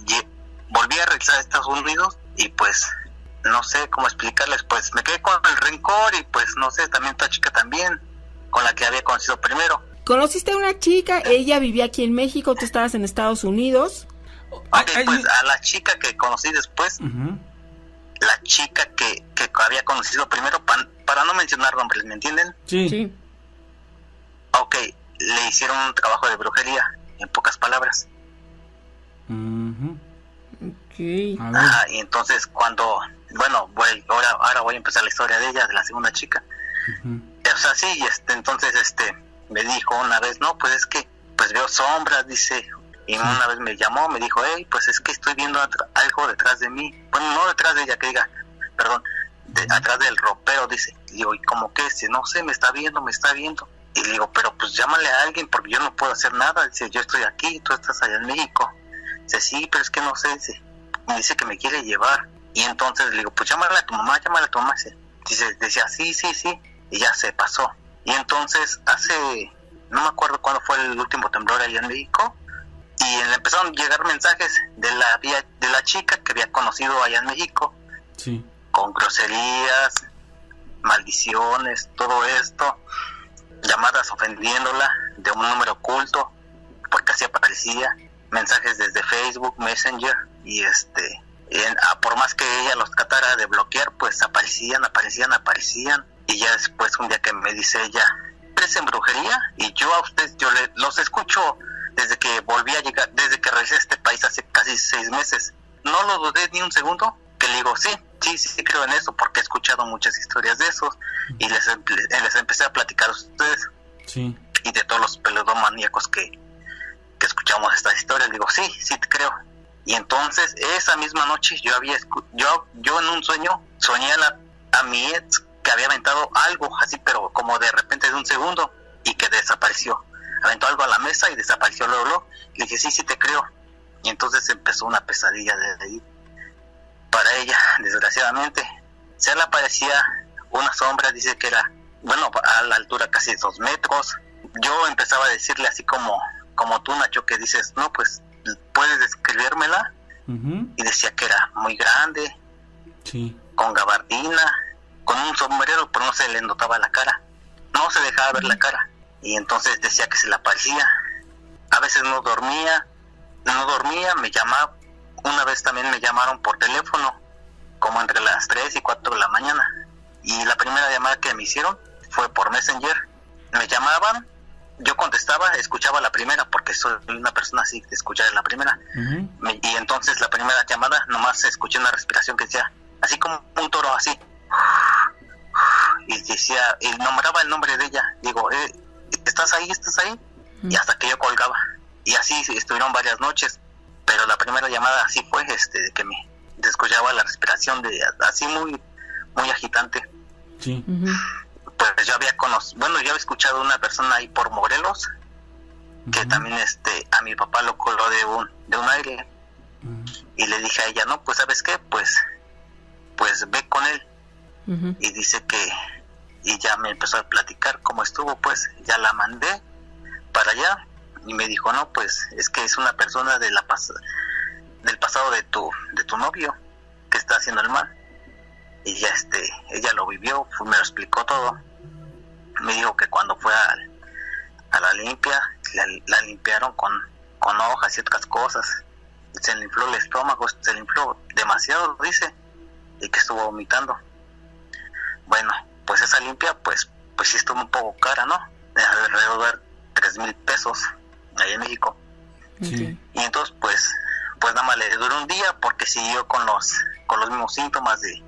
volví a regresar a Estados Unidos y pues no sé cómo explicarles, pues me quedé con el rencor y pues no sé, también esta chica también, con la que había conocido primero. ¿Conociste a una chica? Ella vivía aquí en México, tú estabas en Estados Unidos. Pues a la chica que conocí después, la chica que había conocido primero, para no mencionar nombres, ¿me entienden? Sí. Ok, le hicieron un trabajo de brujería, en pocas palabras. Okay. Y entonces cuando, ahora voy a empezar la historia de ella, de la segunda chica. O sea, sí, entonces me dijo una vez, no, pues es que pues veo sombras, dice. Y una vez me llamó, me dijo, hey, pues es que estoy viendo algo detrás de mí. Bueno, no detrás de ella, que diga, perdón, atrás del ropero, dice. Y digo, ¿y cómo qué? Dice, no sé, me está viendo. Y le digo, pero pues llámale a alguien porque yo no puedo hacer nada. Dice, yo estoy aquí, tú estás allá en México. Dice, sí, pero es que no sé, dice, me dice que me quiere llevar. Y entonces le digo, pues llámale a tu mamá. Decía, sí. Y ya se pasó. Y entonces no me acuerdo cuándo fue el último temblor allá en México. Y le empezaron a llegar mensajes de la chica que había conocido allá en México. Sí. Con groserías, maldiciones, todo esto. Llamadas ofendiéndola de un número oculto, porque así aparecía. Mensajes desde Facebook, Messenger. Y por más que ella los tratara de bloquear, pues aparecían. Y ya después un día que me dice ella, ¿crees en brujería? Y yo a ustedes, los escucho desde que volví a llegar, desde que regresé a este país hace casi 6 meses. No lo dudé ni un segundo, que le digo, sí creo en eso, porque he escuchado muchas historias de esos, y les empecé a platicar a ustedes, sí, y de todos los peludomaníacos que escuchamos estas historias. Digo, sí te creo. Y entonces, esa misma noche, yo en un sueño, soñé a mi ex, que había aventado algo así, pero como de repente de un segundo, y que desapareció. Aventó algo a la mesa y desapareció luego. Le dije, sí te creo. Y entonces empezó una pesadilla desde ahí. Para ella, desgraciadamente, se le aparecía una sombra, dice que era, a la altura casi 2 metros. Yo empezaba a decirle así como tú, Nacho, que dices, no, pues, ¿puedes describírmela? Y decía que era muy grande, sí, con gabardina, con un sombrero, pero no se le notaba la cara. No se dejaba ver la cara. Y entonces decía que se le aparecía. A veces no dormía, me llamaba. Una vez también me llamaron por teléfono, como entre las 3 y 4 de la mañana. Y la primera llamada que me hicieron fue por Messenger. Me llamaban, yo contestaba, escuchaba la primera, porque soy una persona así de escuchar la primera. Y entonces la primera llamada, nomás escuché una respiración que decía, así como un toro, así. Y decía, y nombraba el nombre de ella. Digo, ¿estás ahí? Y hasta que yo colgaba. Y así estuvieron varias noches. Pero la primera llamada así fue, de que me escuchaba la respiración así muy, muy agitante. Sí. Pues yo había escuchado a una persona ahí por Morelos, que también a mi papá lo coló de un aire. Y le dije a ella, no, pues ¿sabes qué? Pues ve con él. Y dice que, y ya me empezó a platicar cómo estuvo, pues ya la mandé para allá. Y me dijo, no, pues es que es una persona del pasado de tu novio que está haciendo el mal. Y ya ella lo vivió, me lo explicó todo. Me dijo que cuando fue a la limpia, la limpiaron con hojas y otras cosas. se le infló el estómago, se le infló demasiado, dice, y que estuvo vomitando. Bueno, pues esa limpia, pues sí estuvo un poco cara, ¿no? De alrededor de 3,000 pesos allá en México. Sí. Y entonces, pues nada más le duró un día porque siguió con los mismos síntomas de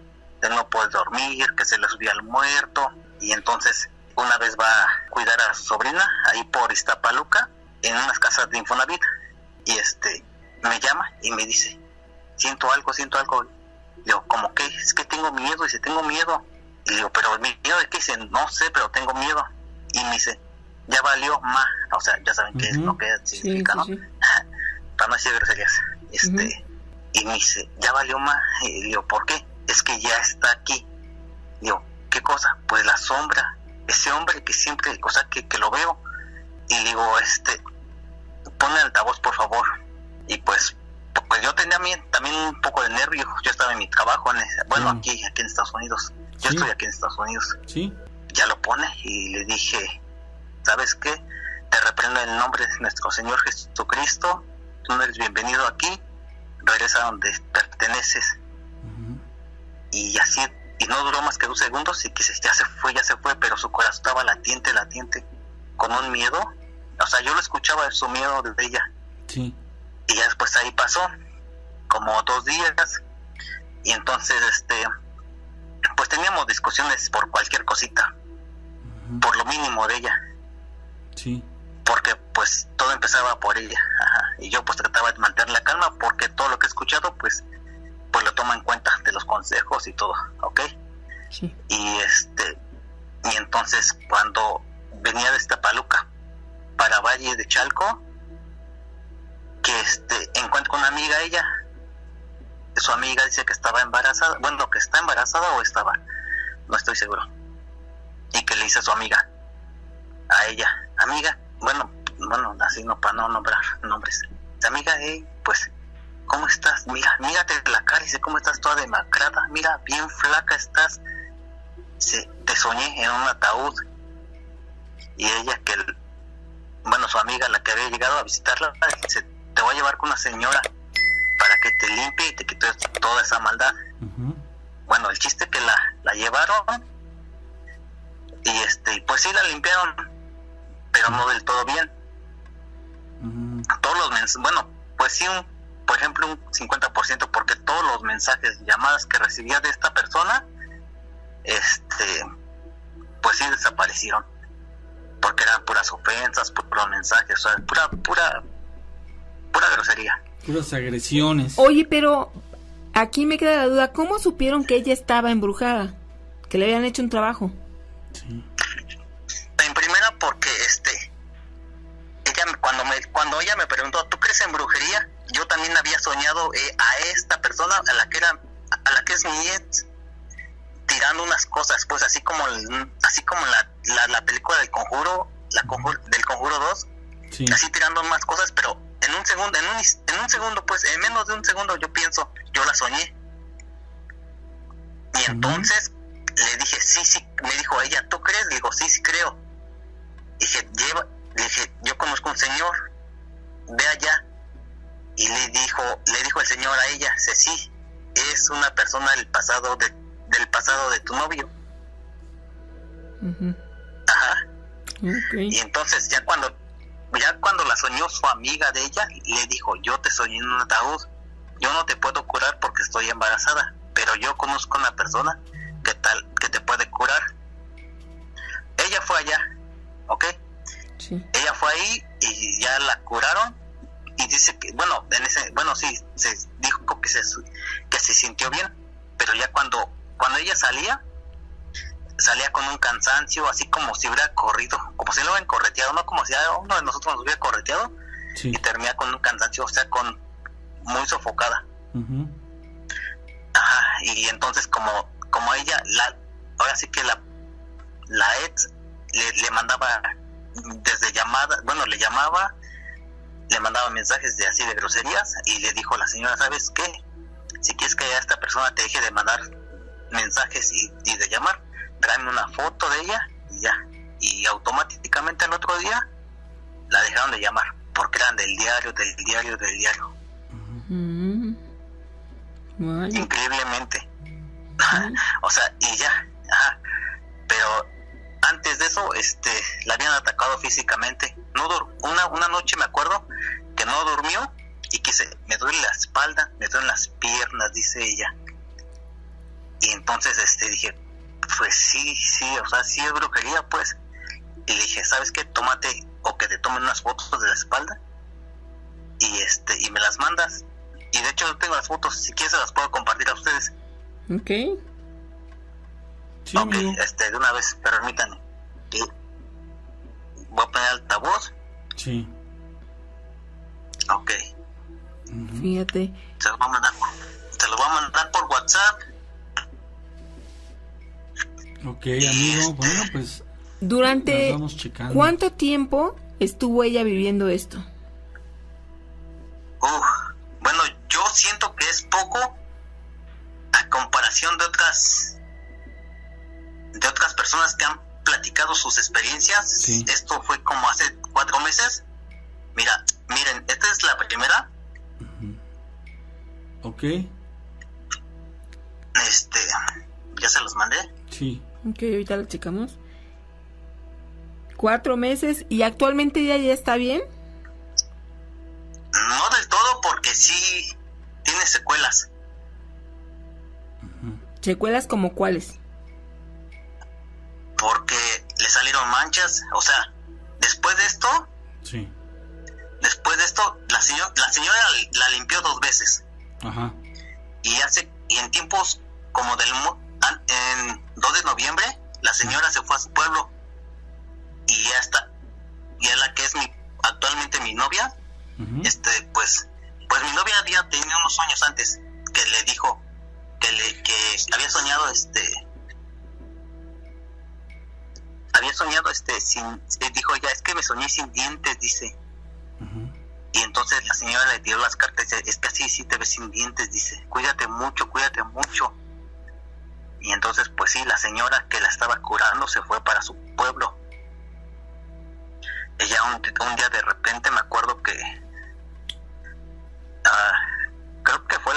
no poder dormir, que se le subía el muerto. Y entonces, una vez va a cuidar a su sobrina ahí por Iztapaluca, en unas casas de Infonavit, y me llama y me dice, siento algo. Le digo, ¿cómo qué? Es que tengo miedo. Dice, tengo miedo. Y le digo, ¿pero miedo de qué? Dice, no sé, pero tengo miedo. Y me dice, ya valió, ma. O sea, ya saben qué es lo que significa, ¿no? Sí. Para no decir groserías. Y me dice, ya valió, ma. Y le digo, ¿por qué? Es que ya está aquí. Le digo, ¿qué cosa? Pues la sombra. Ese hombre que siempre, o sea, que lo veo. Y le digo, pon el altavoz, por favor. Y pues yo tenía también un poco de nervio. Yo estaba en mi trabajo, aquí en Estados Unidos. Yo estoy aquí en Estados Unidos. Sí. Ya lo pone y le dije, ¿sabes qué? Te reprendo en el nombre de nuestro Señor Jesucristo. Tú no eres bienvenido aquí. Regresa donde perteneces. Y así, y no duró más que 2 segundos y que ya se fue, pero su corazón estaba latiente, con un miedo. O sea, yo lo escuchaba, su miedo de ella. Sí. Y ya después ahí pasó como 2 días. Y entonces, pues teníamos discusiones por cualquier cosita, por lo mínimo de ella. Sí. Porque pues todo empezaba por ella. Ajá. Y yo pues trataba de mantener la calma porque todo lo que he escuchado pues lo toma en cuenta de los consejos y todo, ¿ok? Sí. Y entonces cuando venía de Iztapaluca para Valle de Chalco, que encuentro con una amiga, ella, su amiga dice que estaba embarazada, bueno, que está embarazada o estaba, no estoy seguro, y que le dice a su amiga, a ella, amiga, bueno, así no, para no nombrar nombres, amiga, pues, ¿cómo estás? Mírate la cara, dice, ¿cómo estás toda demacrada? Mira, bien flaca estás. Te soñé en un ataúd. Y ella su amiga, la que había llegado a visitarla, dice, te voy a llevar con una señora para que te limpie y te quite toda esa maldad. Bueno, el chiste que la llevaron y pues sí la limpiaron, pero no del todo bien. Todos los mensajes, pues sí, por ejemplo un 50%, porque todos los mensajes, llamadas que recibía de esta persona, pues sí desaparecieron, porque eran puras ofensas, puros mensajes, o sea, pura grosería, puras agresiones. Oye, pero aquí me queda la duda, ¿cómo supieron que ella estaba embrujada? Que le habían hecho un trabajo. Sí. En primera porque ella cuando ella me preguntó, ¿tú crees en brujería? Yo también había soñado a esta persona, a la que es mi ex, tirando unas cosas, pues así como la película del Conjuro, del Conjuro 2, sí. Así tirando más cosas, pero en un segundo, pues en menos de un segundo yo la soñé. Y entonces le dije, sí, me dijo ella, ¿tú crees? Le digo, sí creo. Dije, yo conozco un señor, ve allá. Y le dijo el señor a ella, sí, es una persona del pasado de tu novio. Ajá. Okay. Y entonces ya cuando la soñó su amiga de ella, le dijo, yo te soñé en un ataúd, yo no te puedo curar porque estoy embarazada, pero yo conozco una persona que te puede curar. Ella fue allá, ¿ok? Sí. Ella fue ahí y ya la curaron. Y dice que, sí, se dijo que se sintió bien, pero ya cuando ella salía con un cansancio, así como si hubiera corrido, como si lo hubieran correteado, no como si uno de nosotros nos hubiera correteado, sí. Y termina con un cansancio, o sea, muy sofocada. Ajá, y entonces como ella, ahora sí que la ex le mandaba desde llamadas, le llamaba, le mandaba mensajes de groserías, y le dijo a la señora, ¿sabes qué? Si quieres que a esta persona te deje de mandar mensajes y de llamar, tráeme una foto de ella y ya. Y automáticamente al otro día la dejaron de llamar, porque eran del diario. Increíblemente. O sea, y ya. Pero antes de eso, la habían atacado físicamente. Una noche me acuerdo que no durmió y que me duele la espalda, me duelen las piernas, dice ella. Y entonces dije, pues sí, o sea, sí es brujería, pues. Y le dije, ¿sabes qué? Tómate, o que te tomen unas fotos de la espalda y me las mandas. Y de hecho yo tengo las fotos, si quieres se las puedo compartir a ustedes. Ok. Sí, ok, de una vez, permítanme. Y voy a poner altavoz. Sí. Ok. Fíjate. Se los voy a mandar por WhatsApp. Ok, amigo, bueno, pues ¿Durante vamos checando. cuánto tiempo estuvo ella viviendo esto? Bueno, yo siento que es poco a comparación de otras personas que han platicado sus experiencias. Sí. Esto fue como hace 4 meses. Miren, esta es la primera. Ok. Ya se los mandé. Sí. Ok, ahorita lo checamos. 4 meses. ¿Y actualmente ella ya está bien? No del todo, porque sí tiene secuelas. ¿Secuelas como cuáles? Porque le salieron manchas. O sea, después de esto, la señora la limpió 2 veces. Ajá. Y en tiempos como en 2 de noviembre, la señora se fue a su pueblo. Y ya está. Y es la que es actualmente mi novia. Pues mi novia había tenido unos sueños antes que le dijo que había soñado dijo ya, es que me soñé sin dientes, dice. Y entonces la señora le tiró las cartas y dice, es que así sí te ves sin dientes, dice, cuídate mucho. Y entonces pues sí, la señora que la estaba curando se fue para su pueblo. Ella un día de repente, me acuerdo que creo que fue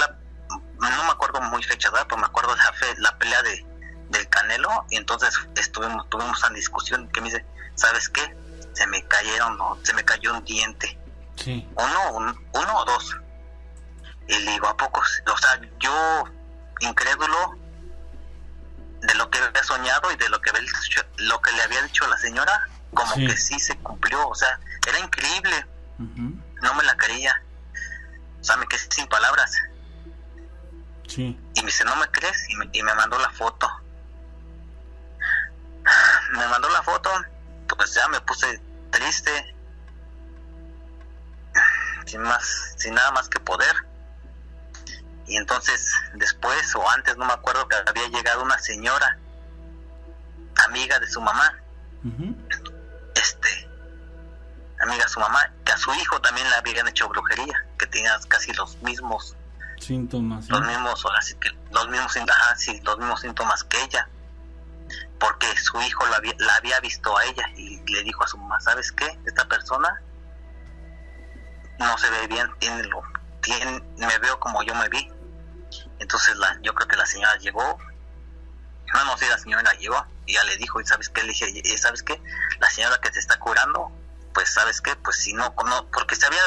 no me acuerdo muy fecha, ¿verdad? Pero me acuerdo de la pelea del Canelo. Y entonces tuvimos una discusión que me dice, ¿sabes qué? Se me cayó un diente. Sí. Uno o 2. Y le digo, ¿a poco? O sea, yo incrédulo de lo que había soñado y de lo que le había dicho la señora, como que sí se cumplió. O sea, era increíble. No me la creía. O sea, me quedé sin palabras. Sí. Y me dice, ¿no me crees? Y me mandó la foto. Pues ya me puse triste, sin nada más que poder. Y entonces después o antes, no me acuerdo, que había llegado una señora amiga de su mamá, amiga de su mamá, que a su hijo también le habían hecho brujería, que tenía casi los mismos síntomas, los mismos síntomas que ella, porque su hijo la había visto a ella y le dijo a su mamá, ¿sabes qué? Esta persona no se ve bien, me veo como yo me vi. Entonces yo creo que la señora llegó, no sé, la señora llegó y ya le dijo, y ¿sabes qué? Le dije, ¿sabes qué? La señora que te está curando, pues ¿sabes qué? Pues si no, porque se había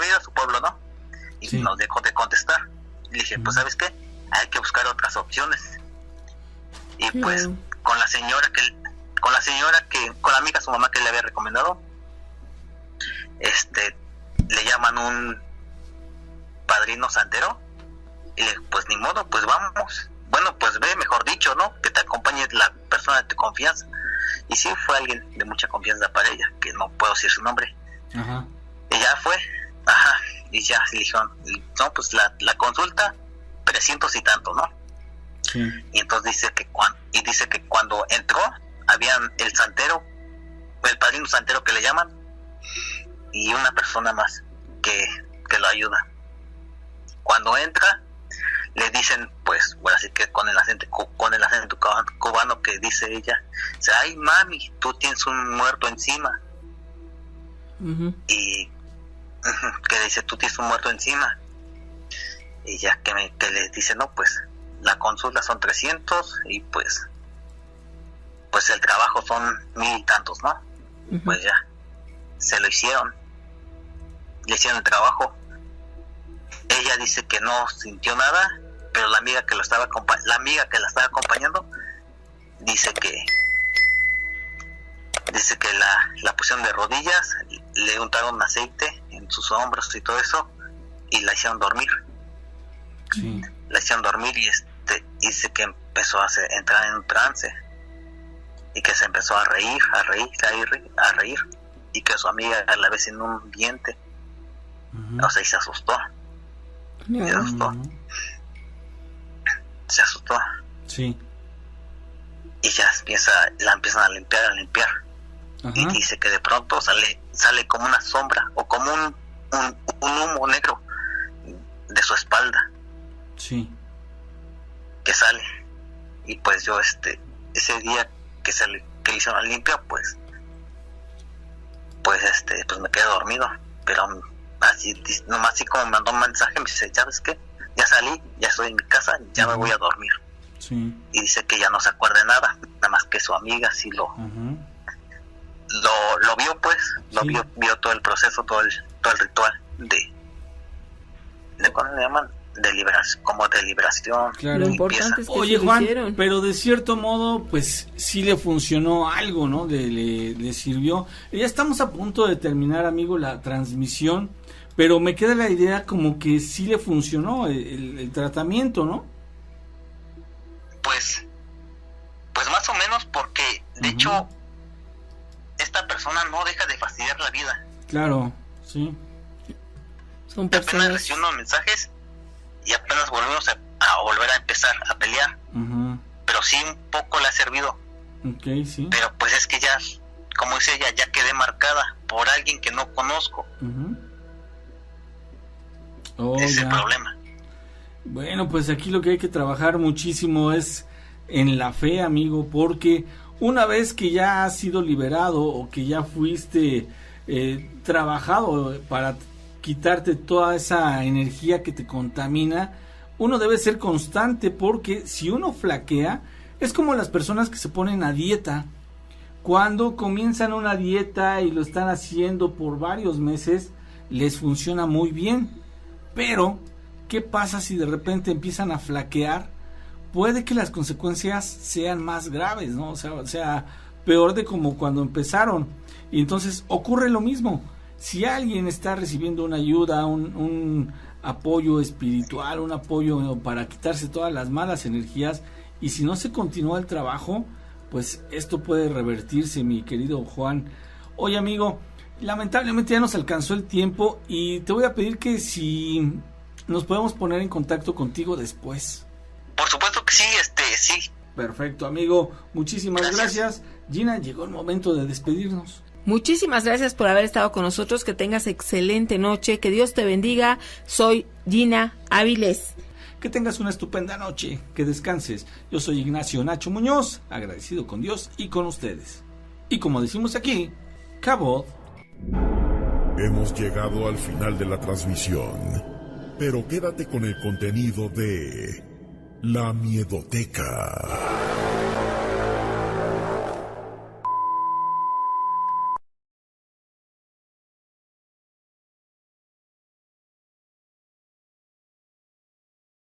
ido a su pueblo, ¿no? Y nos dejó de contestar. Le dije, pues ¿sabes qué? Hay que buscar otras opciones. Y pues con la amiga de su mamá que le había recomendado, le llaman un padrino santero. Y le dije, pues ni modo, pues vamos. Bueno, pues ve, mejor dicho, ¿no? Que te acompañe la persona de tu confianza. Y sí, fue alguien de mucha confianza para ella, que no puedo decir su nombre. Ajá. Y ya fue. Y ya le dijeron, no, pues la consulta, 300 y tanto, ¿no? Sí. Y entonces dice que cuando entró, había el santero, el padrino santero que le llaman, y una persona más que lo ayuda. Cuando entra, le dicen, pues, bueno, así que con el acento cubano que dice ella, dice, ay mami, tú tienes un muerto encima. Y que dice, tú tienes un muerto encima. Y ya que le dice, no, pues la consulta son 300 y pues el trabajo son 1000 y tantos, ¿no? Y pues ya, se lo hicieron. Le hicieron el trabajo. Ella dice que no sintió nada, pero la amiga que la estaba acompañando dice que la pusieron de rodillas, le untaron aceite en sus hombros y todo eso, y la hicieron dormir. Sí. La hicieron dormir y dice que empezó a entrar en un trance y que se empezó a reír, y que su amiga a la vez en un diente. O sea, y se asustó. Se asustó. Sí. Y ya la empiezan a limpiar. Y dice que de pronto sale como una sombra o como un humo negro de su espalda. Sí. Que sale. Y pues yo ese día que le hicieron la limpia, pues me quedé dormido, pero nomás así como me mandó un mensaje, me dice, ¿ya ves qué? Ya salí, ya estoy en mi casa, ya me voy a dormir. Sí. Y dice que ya no se acuerda de nada más que su amiga sí lo vio, pues, vio todo el proceso, todo el ritual de ¿cómo le llaman? De liberación. Claro. Lo importante es que oye, se Juan, hicieron. pero de cierto modo, pues sí le funcionó algo, ¿no? Le sirvió. Ya estamos a punto de terminar, amigo, la transmisión, pero me queda la idea como que sí le funcionó el tratamiento, ¿no? Pues más o menos, porque de hecho esta persona no deja de fastidiar la vida. Claro, sí. Son personas. Apenas recibo unos mensajes y apenas volvemos a volver a empezar a pelear. Pero sí, un poco le ha servido. Okay, sí. Pero pues es que ya, como dice ella, ya quedé marcada por alguien que no conozco. Es el problema. Bueno, pues aquí lo que hay que trabajar muchísimo es en la fe, amigo, porque una vez que ya has sido liberado o que ya fuiste trabajado para quitarte toda esa energía que te contamina, uno debe ser constante, porque si uno flaquea, es como las personas que se ponen a dieta. Cuando comienzan una dieta y lo están haciendo por varios meses, les funciona muy bien, pero ¿qué pasa si de repente empiezan a flaquear? Puede que las consecuencias sean más graves, ¿no? O sea, peor de como cuando empezaron. Y entonces ocurre lo mismo. Si alguien está recibiendo una ayuda, un apoyo espiritual, un apoyo para quitarse todas las malas energías, y si no se continúa el trabajo, pues esto puede revertirse, mi querido Juan. Oye, amigo, lamentablemente ya nos alcanzó el tiempo y te voy a pedir que si nos podemos poner en contacto contigo después. Por supuesto que sí, sí. Perfecto, amigo, muchísimas gracias. Gina, llegó el momento de despedirnos. Muchísimas gracias por haber estado con nosotros, que tengas excelente noche, que Dios te bendiga. Soy Gina Áviles. Que tengas una estupenda noche, que descanses. Yo soy Ignacio Nacho Muñoz, agradecido con Dios y con ustedes. Y como decimos aquí, Cabot. Hemos llegado al final de la transmisión, pero quédate con el contenido de La Miedoteca.